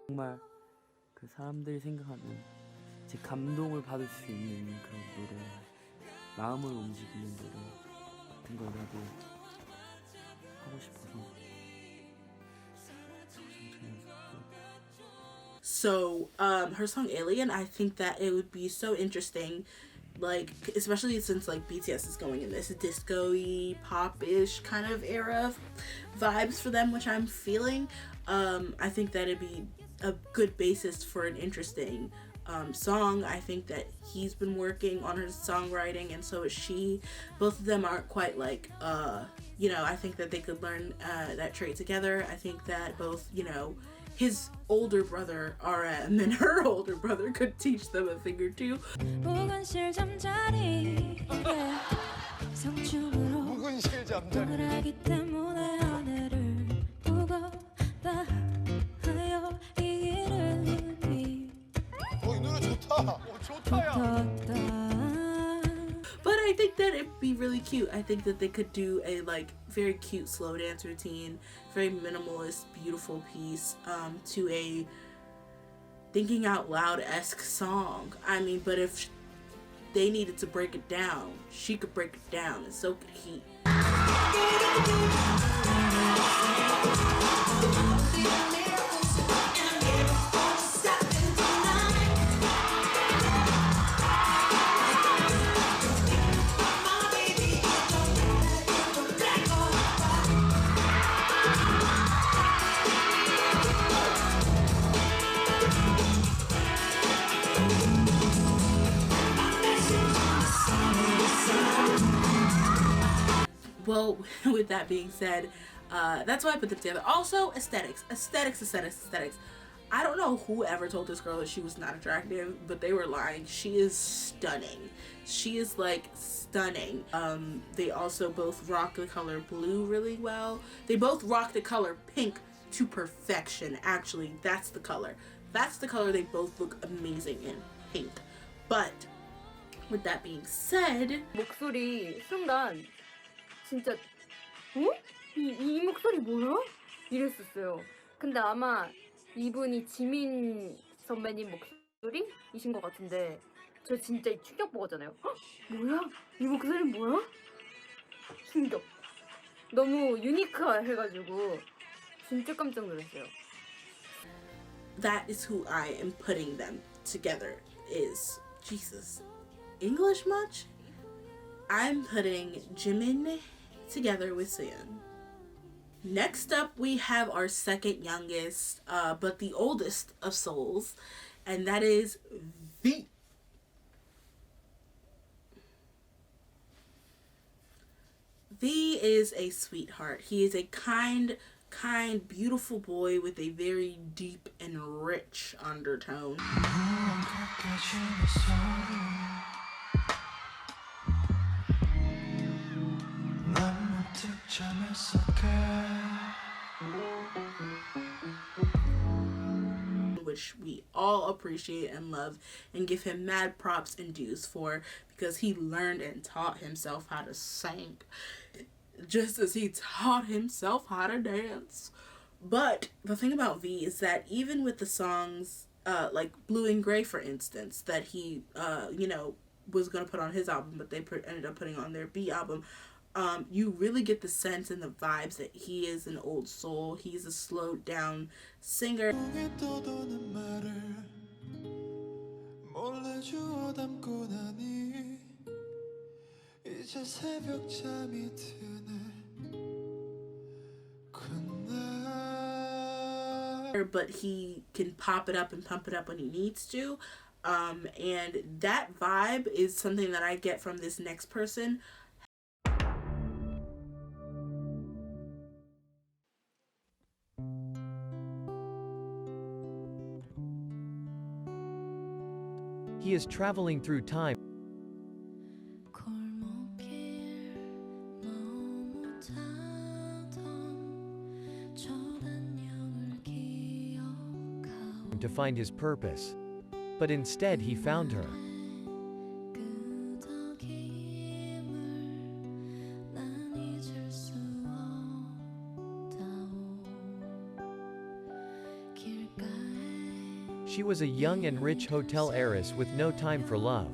정말 그 사람들이 생각하는 제 감동을 받을 수 있는 그런 노래, 마음을 움직이는 노래 같은 거라도 하고 싶어서 So, her song Alien, I think that it would be so interesting, like, especially since, like, BTS is going in this disco-y, pop-ish kind of era of vibes for them, which I'm feeling. I think that it'd be a good basis for an interesting song. I think that he's been working on her songwriting, and so is she. Both of them aren't quite like, I think that they could learn that trait together. I think that both, his older brother RM and her older brother could teach them a thing or two. 묵은실 잠자리 묵은실 잠자리 하기 때문에 하늘을 보고 다하여 이 이름이 이 노래 좋다. 좋다야. But I think that it'd be really cute. I think that they could do a like very cute slow dance routine, very minimalist, beautiful piece to a thinking out loud-esque song. I mean, but if they needed to break it down, she could break it down, and so could he. Well, with that being said, that's why I put them together. Also, aesthetics. I don't know whoever told this girl that she was not attractive, but they were lying. She is stunning. She is like stunning. They also both rock the color blue really well. They both rock the color pink to perfection. Actually, that's the color. That's the color they both look amazing in, pink. But with that being said, 목소리 순간 진짜 이 목소리 뭐야? 이랬었어요. 근데 아마 이분이 지민 선배님 목소리이신 것 같은데 저 진짜 충격 먹었잖아요. 헉, 뭐야? 이 목소리 뭐야? 충격. 너무 유니크해가지고 진짜 깜짝 놀랐어요. that is who I am putting them together. Is Jesus English much? I'm putting Jimin together with Suhyun. Next up, we have our second youngest, but the oldest of souls, and that is V. V is a sweetheart. He is a kind, beautiful boy with a very deep and rich undertone. Which we all appreciate and love and give him mad props and dues for, because he learned and taught himself how to sing just as he taught himself how to dance. But the thing about V is that even with the songs like Blue and Gray, for instance, that he was gonna put on his album, but they ended up putting on their B album, you really get the sense and the vibes that he is an old soul. He's a slowed down singer. But he can pop it up and pump it up when he needs to. And that vibe is something that I get from this next person. He is traveling through time. To find his purpose. But instead he found her. She was a young and rich hotel heiress with no time for love.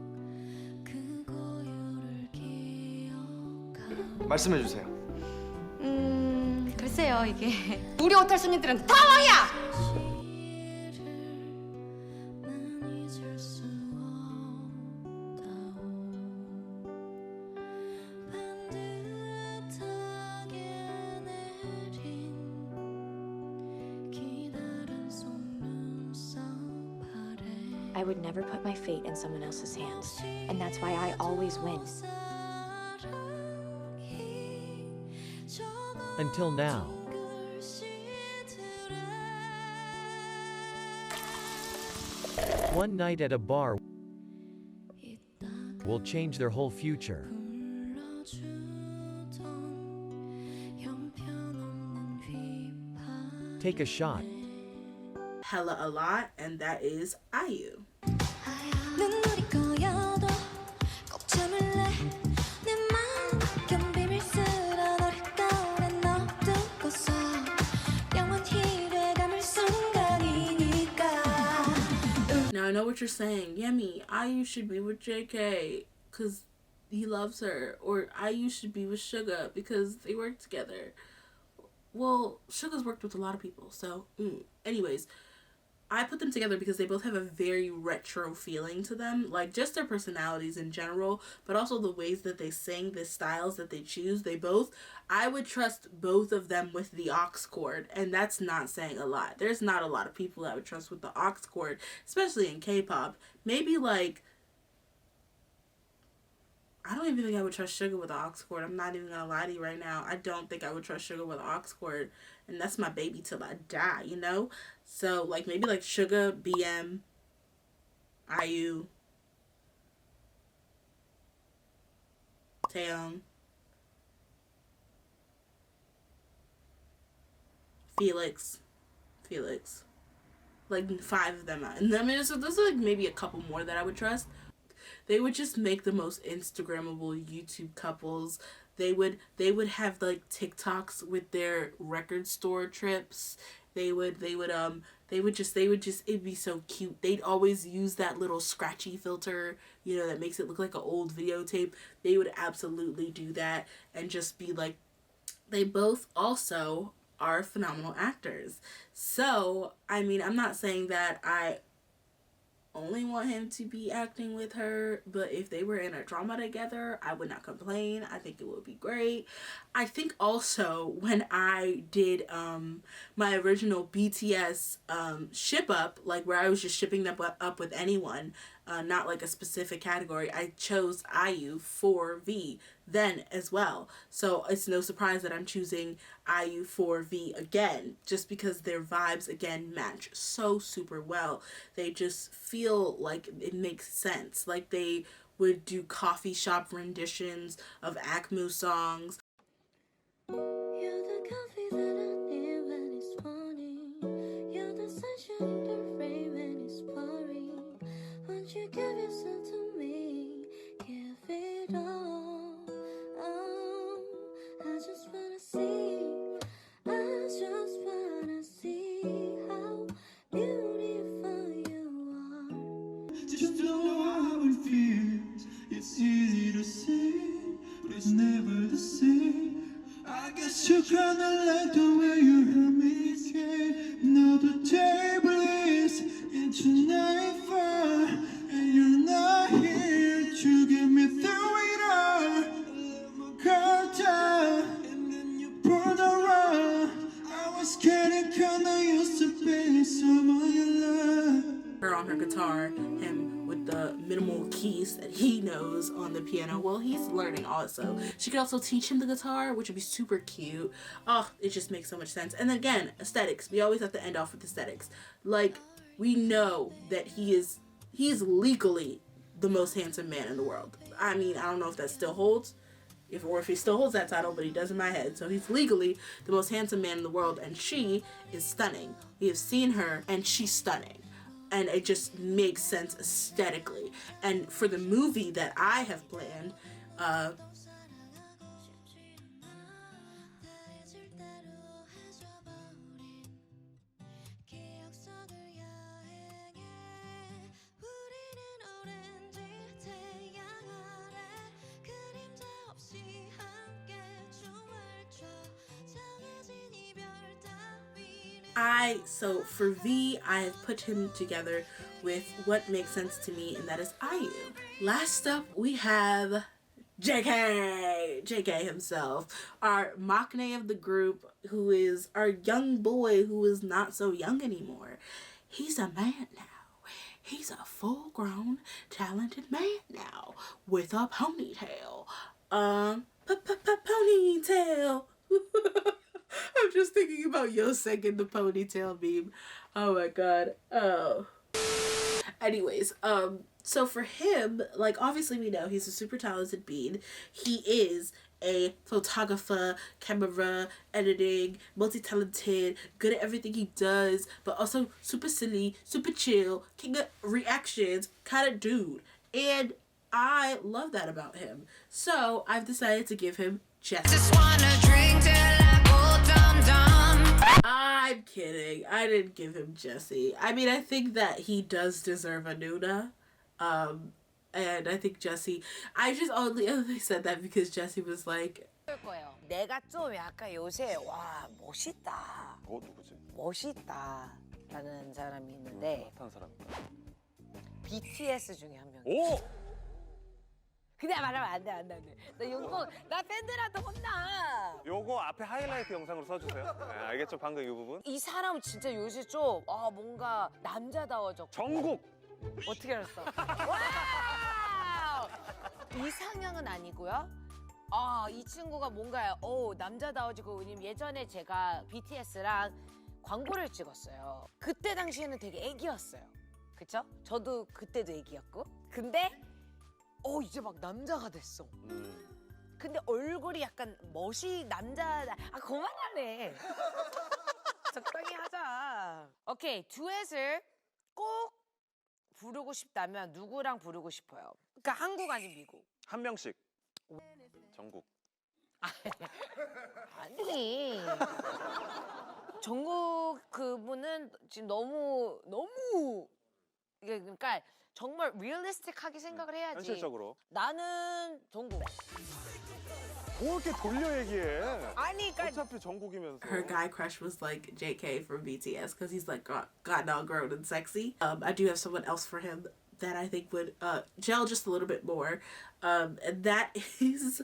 말씀해 주세요. 글쎄요, 이게 우리 호텔 손님들은 다 왕이야! I would never put my fate in someone else's hands, and that's why I always win. Until now. One night at a bar will change their whole future. Take a shot. Hella a lot, and that is IU. Now I know what you're saying. Yemi, IU should be with JK because he loves her, or IU should be with Suga because they work together. Well, Suga's worked with a lot of people, so anyways, I put them together because they both have a very retro feeling to them, like just their personalities in general, but also the ways that they sing, the styles that they choose. I would trust both of them with the aux chord, and that's not saying a lot. There's not a lot of people I would trust with the aux chord, especially in K-pop. Maybe like, I don't don't even think I would trust Suga with an aux cord. I'm not even gonna lie to you right now. I don't think I would trust Suga with an aux cord, and that's my baby till I die, you know? So, like, maybe, like, Suga, BM, IU, Taeyong, Felix. Like, 5 of them out. And I mean, so there's like maybe a couple more that I would trust. They would just make the most Instagrammable YouTube couples. They would have like TikToks with their record store trips. They would just it'd be so cute. They'd always use that little scratchy filter, you know, that makes it look like an old videotape. They would absolutely do that and just be like, they both also are phenomenal actors. So, I mean, I'm not saying that I only want him to be acting with her, but if they were in a drama together, I would not complain. I think it would be great. I think also when I did my original BTS ShipUp, like where I was just shipping them up with anyone, not like a specific category, I chose IU for V then as well. So it's no surprise that I'm choosing IU for V again, just because their vibes again match so super well. They just feel like it makes sense. Like they would do coffee shop renditions of Akmu songs. You're the coffee that I need when it's morning. You're the sunshine in the rain when it's pouring. Won't you give yourself to me? Give it all. Oh, I just wanna see how beautiful you are. Just don't know how it feels. It's easy to say, but it's never the same. I guess you kinda like the way you hurt me again. Now the table is into nightfall, and you're not here to get me through it all. Let my guard down, and then you pulled around. I was getting kinda used to being someone you love. Her on her guitar, him with the minimal keys that he knows on the piano. Well, he's learning also. She could also teach him the guitar, which would be super cute. Oh, it just makes so much sense. And then again, aesthetics. We always have to end off with aesthetics. Like, we know that he's legally the most handsome man in the world. I mean, I don't know if that still holds, if he still holds that title, but he does in my head. So he's legally the most handsome man in the world, and she is stunning. We have seen her, and she's stunning. And it just makes sense aesthetically. And for the movie that I have planned, so for V, I have put him together with what makes sense to me, and that is IU. Last up, we have JK himself, our maknae of the group, who is our young boy who is not so young anymore. He's a man now. He's a full-grown, talented man now with a ponytail. Ponytail. I'm just thinking about Yosek in the ponytail meme. Oh my god. Oh. Anyways, so for him, like, obviously we know he's a super talented being. He is a photographer, camera, editing, multi-talented, good at everything he does, but also super silly, super chill, king of reactions kind of dude. And I love that about him. So I've decided to give him Jesse. Just wanna drink till I go dum-dum. I'm kidding. I didn't give him Jesse. I mean, I think that he does deserve a Nuna. And I think Jesse, I just only said that because Jesse was like, 내가 좀 약간 요새 와 멋있다. 누구지? 멋있다라는 사람이 있는데 핫한 사람. BTS 중에 한 명. 오! 그냥 말하면 안 돼. 나 용돈, 나 팬들한테 혼나. 요거 앞에 하이라이트 영상으로 써주세요. 네, 알겠죠? 방금 이 부분. 이 사람 진짜 요새 좀 뭔가 남자다워졌고. 정국! 어떻게 알았어? 와우! 이상형은 아니고요. 이 친구가 뭔가 남자다워지고 왜냐면 예전에 제가 BTS랑 광고를 찍었어요. 그때 당시에는 되게 애기였어요. 그쵸? 저도 그때도 애기였고. 근데 이제 막 남자가 됐어. 근데 얼굴이 약간 멋이 남자. 그만하네. 적당히 하자. 오케이, 듀엣을 꼭 부르고 싶다면 누구랑 부르고 싶어요? 그러니까 한국 아닌 미국. 한 명씩. 정국. 아니. 정국 그분은 지금 너무 이게 그러니까 정말 리얼리스틱하게 생각을 해야지. 현실적으로. 나는 정국. 뭐 이렇게 돌려 얘기해. 아니, 그러니까 어차피 정국이면서. Her guy crush was like JK from BTS because he's like gotten all grown and sexy. I do have someone else for him that I think would gel just a little bit more. And that is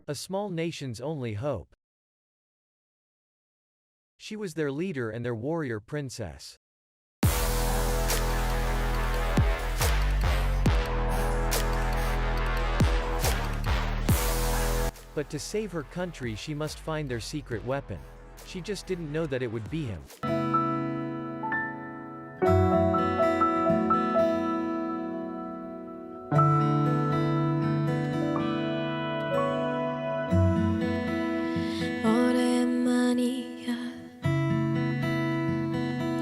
a small nation's only hope. She was their leader and their warrior princess. But to save her country, she must find their secret weapon. She just didn't know that it would be him. 오랜만이야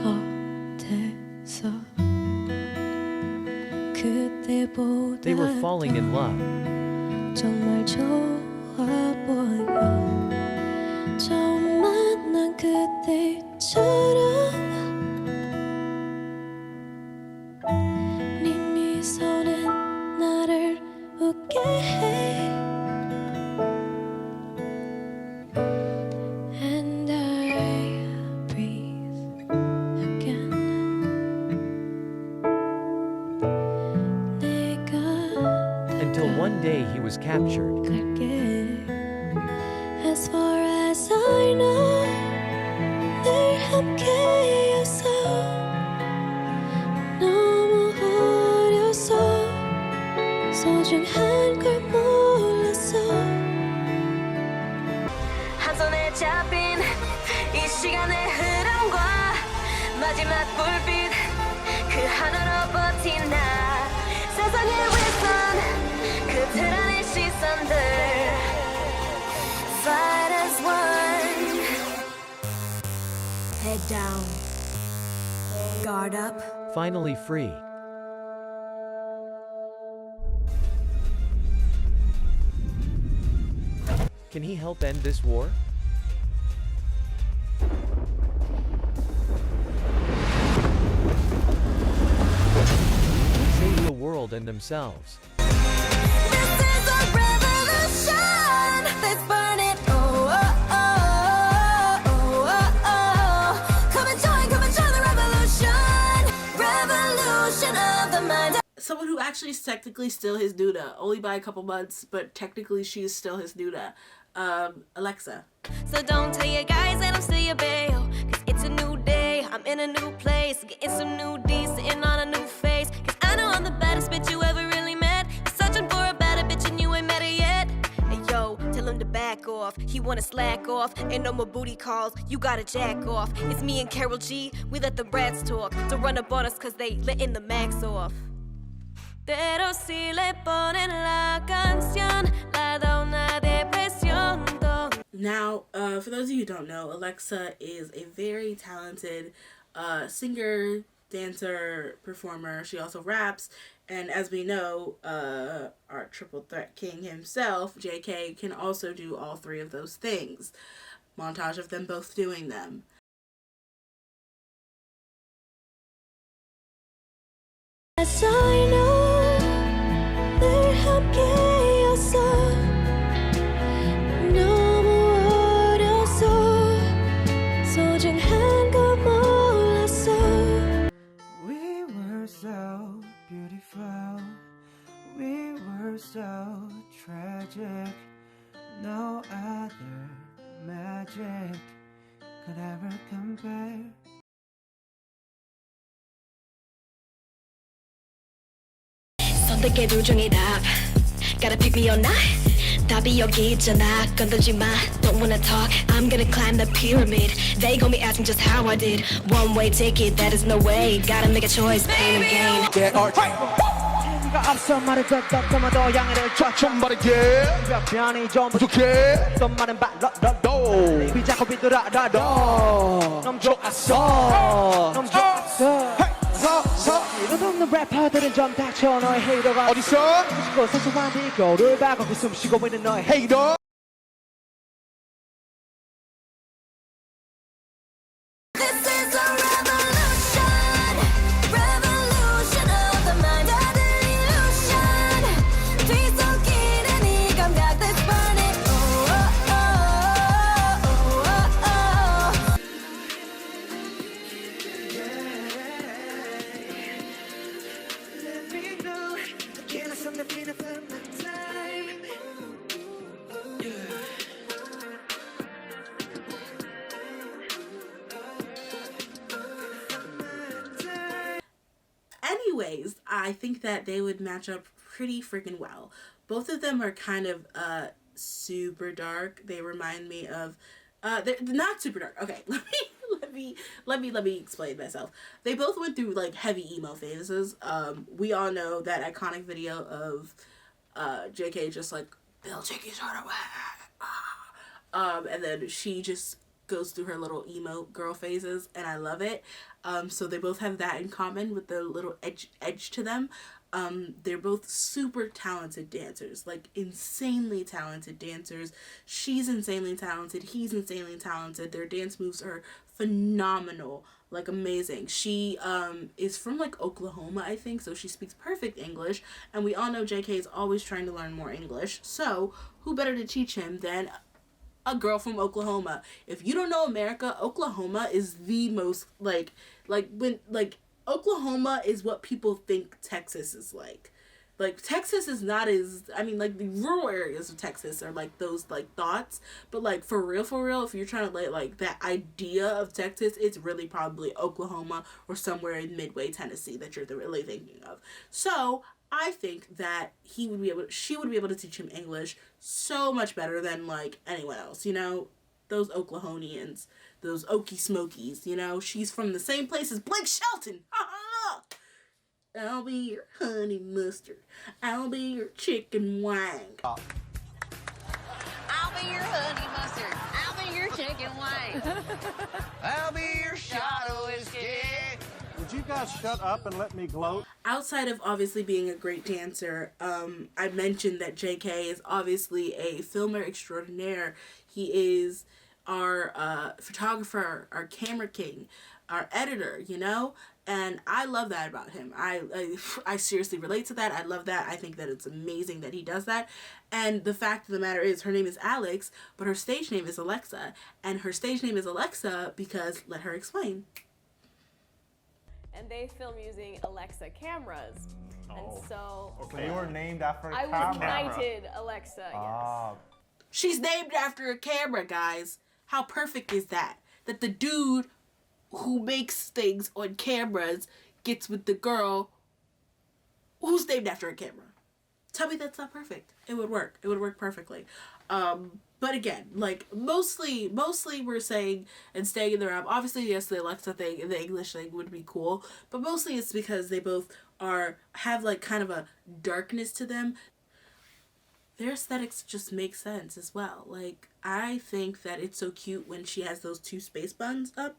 어때서 그때보다 They were falling in love. 정말 좋아 보여 처음 만난 그때처럼 네 미소는 나를 웃게 해 And I breathe again Until one day he was captured. As far as I know 늘 함께였어 너무 어려서 소중한 걸 몰랐어 한 손에 잡힌 이 시간의 흐름과 마지막 불빛 그 하나로 버틴 나 세상의 윗선 그 테란의 시선들 Fight as one Head down Guard up Finally free. Can he help end this war? Save the world and themselves. Let's burn it oh oh oh oh oh Come and join the revolution Revolution of the mind someone who actually is technically still his Duda, only by a couple months, but technically she's still his Duda. Alexa. So don't tell your guys that I'm still your bae, cause it's a new day, I'm in a new place, getting some new D, sitting on a new face, cause I know I'm the baddest bitch you ever really met, you're searching for a better bitch and you ain't met her yet. Hey yo, tell him to back off, he wanna slack off, ain't no more booty calls, you gotta jack off, it's me and Carol G, we let the brats talk, don't run up on us cause they letting the max off. Pero si le ponen la canción, la da una depresión. Now, for those of you who don't know, Alexa is a very talented singer, dancer, performer. She also raps, and as we know, our triple threat king himself, JK, can also do all three of those things. Montage of them both doing them. As I know 늘 함께였어 너무 어려서 소중한 걸 몰랐어 so beautiful. We were so tragic. No other magic could ever compare. 선택해 둘 중에 답 Gotta pick me or not 답이 여기 있잖아 건들지 마 Don't wanna talk I'm gonna climb the pyramid They gon' be asking just how I did One way ticket that is no way Gotta make a choice pain and gain There are 네가 앞서 말해줬던 너마도 양해를 줘 좀 말이게 몇 편이 좀 부족해 또 많은 너 입이 자꾸 비뚤어라도 너무 좋았어 너무 좋았어 이러도 없는 래퍼들은 좀 닥쳐 너의 헤이터가 어딨어? 숨쉬고 사소한 비교를 바꿔 숨쉬고 있는 너의 헤이터 This is a revolution Revolution of the mind An illusion 뒤섞이는 이 감각 Let's burn it Oh oh oh oh oh oh Let me know Can I send the feet of my time Anyways, I think that they would match up pretty freaking well. Both of them are kind of super dark. They remind me of they're not super dark. Okay, let me explain myself. They both went through like heavy emo phases. We all know that iconic video of JK just like Bill Chicky's on away. And then she just goes through her little emo girl phases, and I love it. So they both have that in common with the little edge to them. They're both super talented dancers, like insanely talented dancers. She's insanely talented. He's insanely talented. Their dance moves are phenomenal, like amazing. She is from like Oklahoma, I think, so she speaks perfect English, and we all know JK is always trying to learn more English. So who better to teach him than a girl from Oklahoma? If you don't know America, Oklahoma is the most like Oklahoma is what people think Texas is like. Like Texas is not as, I mean, like the rural areas of Texas are like those like thoughts, but like for real, if you're trying to like that idea of Texas, it's really probably Oklahoma or somewhere in Midway, Tennessee that you're really thinking of. So I think that she would be able to teach him English so much better than like anyone else, you know, those Oklahonians, those Okie Smokies, you know, she's from the same place as Blake Shelton. I'll be your honey mustard. I'll be your chicken wang. I'll be your honey mustard. I'll be your chicken wing. I'll be your shot of whiskey. Would you guys shut up and let me gloat? Outside of obviously being a great dancer, I mentioned that JK is obviously a filmer extraordinaire. He is our photographer, our camera king, our editor, you know? And I love that about him. I seriously relate to that. I love that. I think that it's amazing that he does that. And the fact of the matter is, her name is Alex, but her stage name is Alexa. And her stage name is Alexa because, let her explain. And they film using Alexa cameras. And so... So you were named after a I camera. was knighted Alexa, yes. She's named after a camera, guys. How perfect is that? That the dude who makes things on cameras gets with the girl who's named after a camera. Tell me that's not perfect. It would work. It would work perfectly. But again, like mostly we're saying and staying in the rap. Obviously, yes, the Alexa thing and the English thing would be cool, but mostly it's because they both have like kind of a darkness to them. Their aesthetics just make sense as well. Like, I think that it's so cute when she has those two space buns up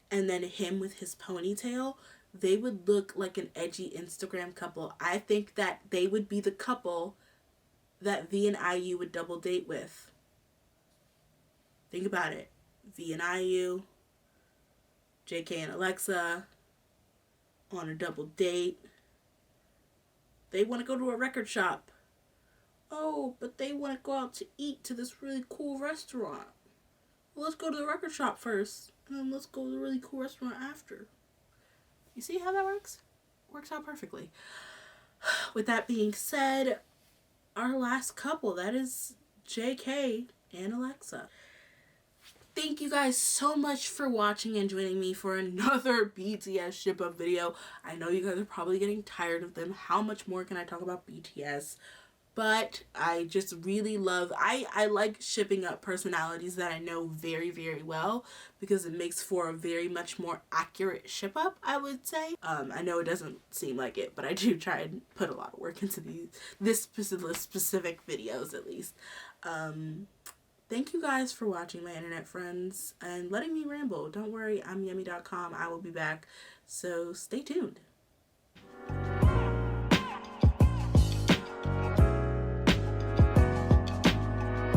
and then him with his ponytail. They would look like an edgy Instagram couple. I think that they would be the couple that V and IU would double date with. Think about it. V and IU, JK and Alexa on a double date. They want to go to a record shop. Oh, but they want to go out to eat to this really cool restaurant. Well, let's go to the record shop first, and then let's go to the really cool restaurant after. You see how that works? works out perfectly. With that being said, our last couple, that is JK and Alexa. Thank you guys so much for watching and joining me for another BTS ShipUp video. I know you guys are probably getting tired of them. How much more can I talk about BTS? But I just really love, I like shipping up personalities that I know very, very well, because it makes for a very much more accurate ship up, I would say. I know it doesn't seem like it, but I do try and put a lot of work into this specific videos, at least. Thank you guys for watching, my internet friends, and letting me ramble. Don't worry, I'm yummy.com. I will be back, so stay tuned.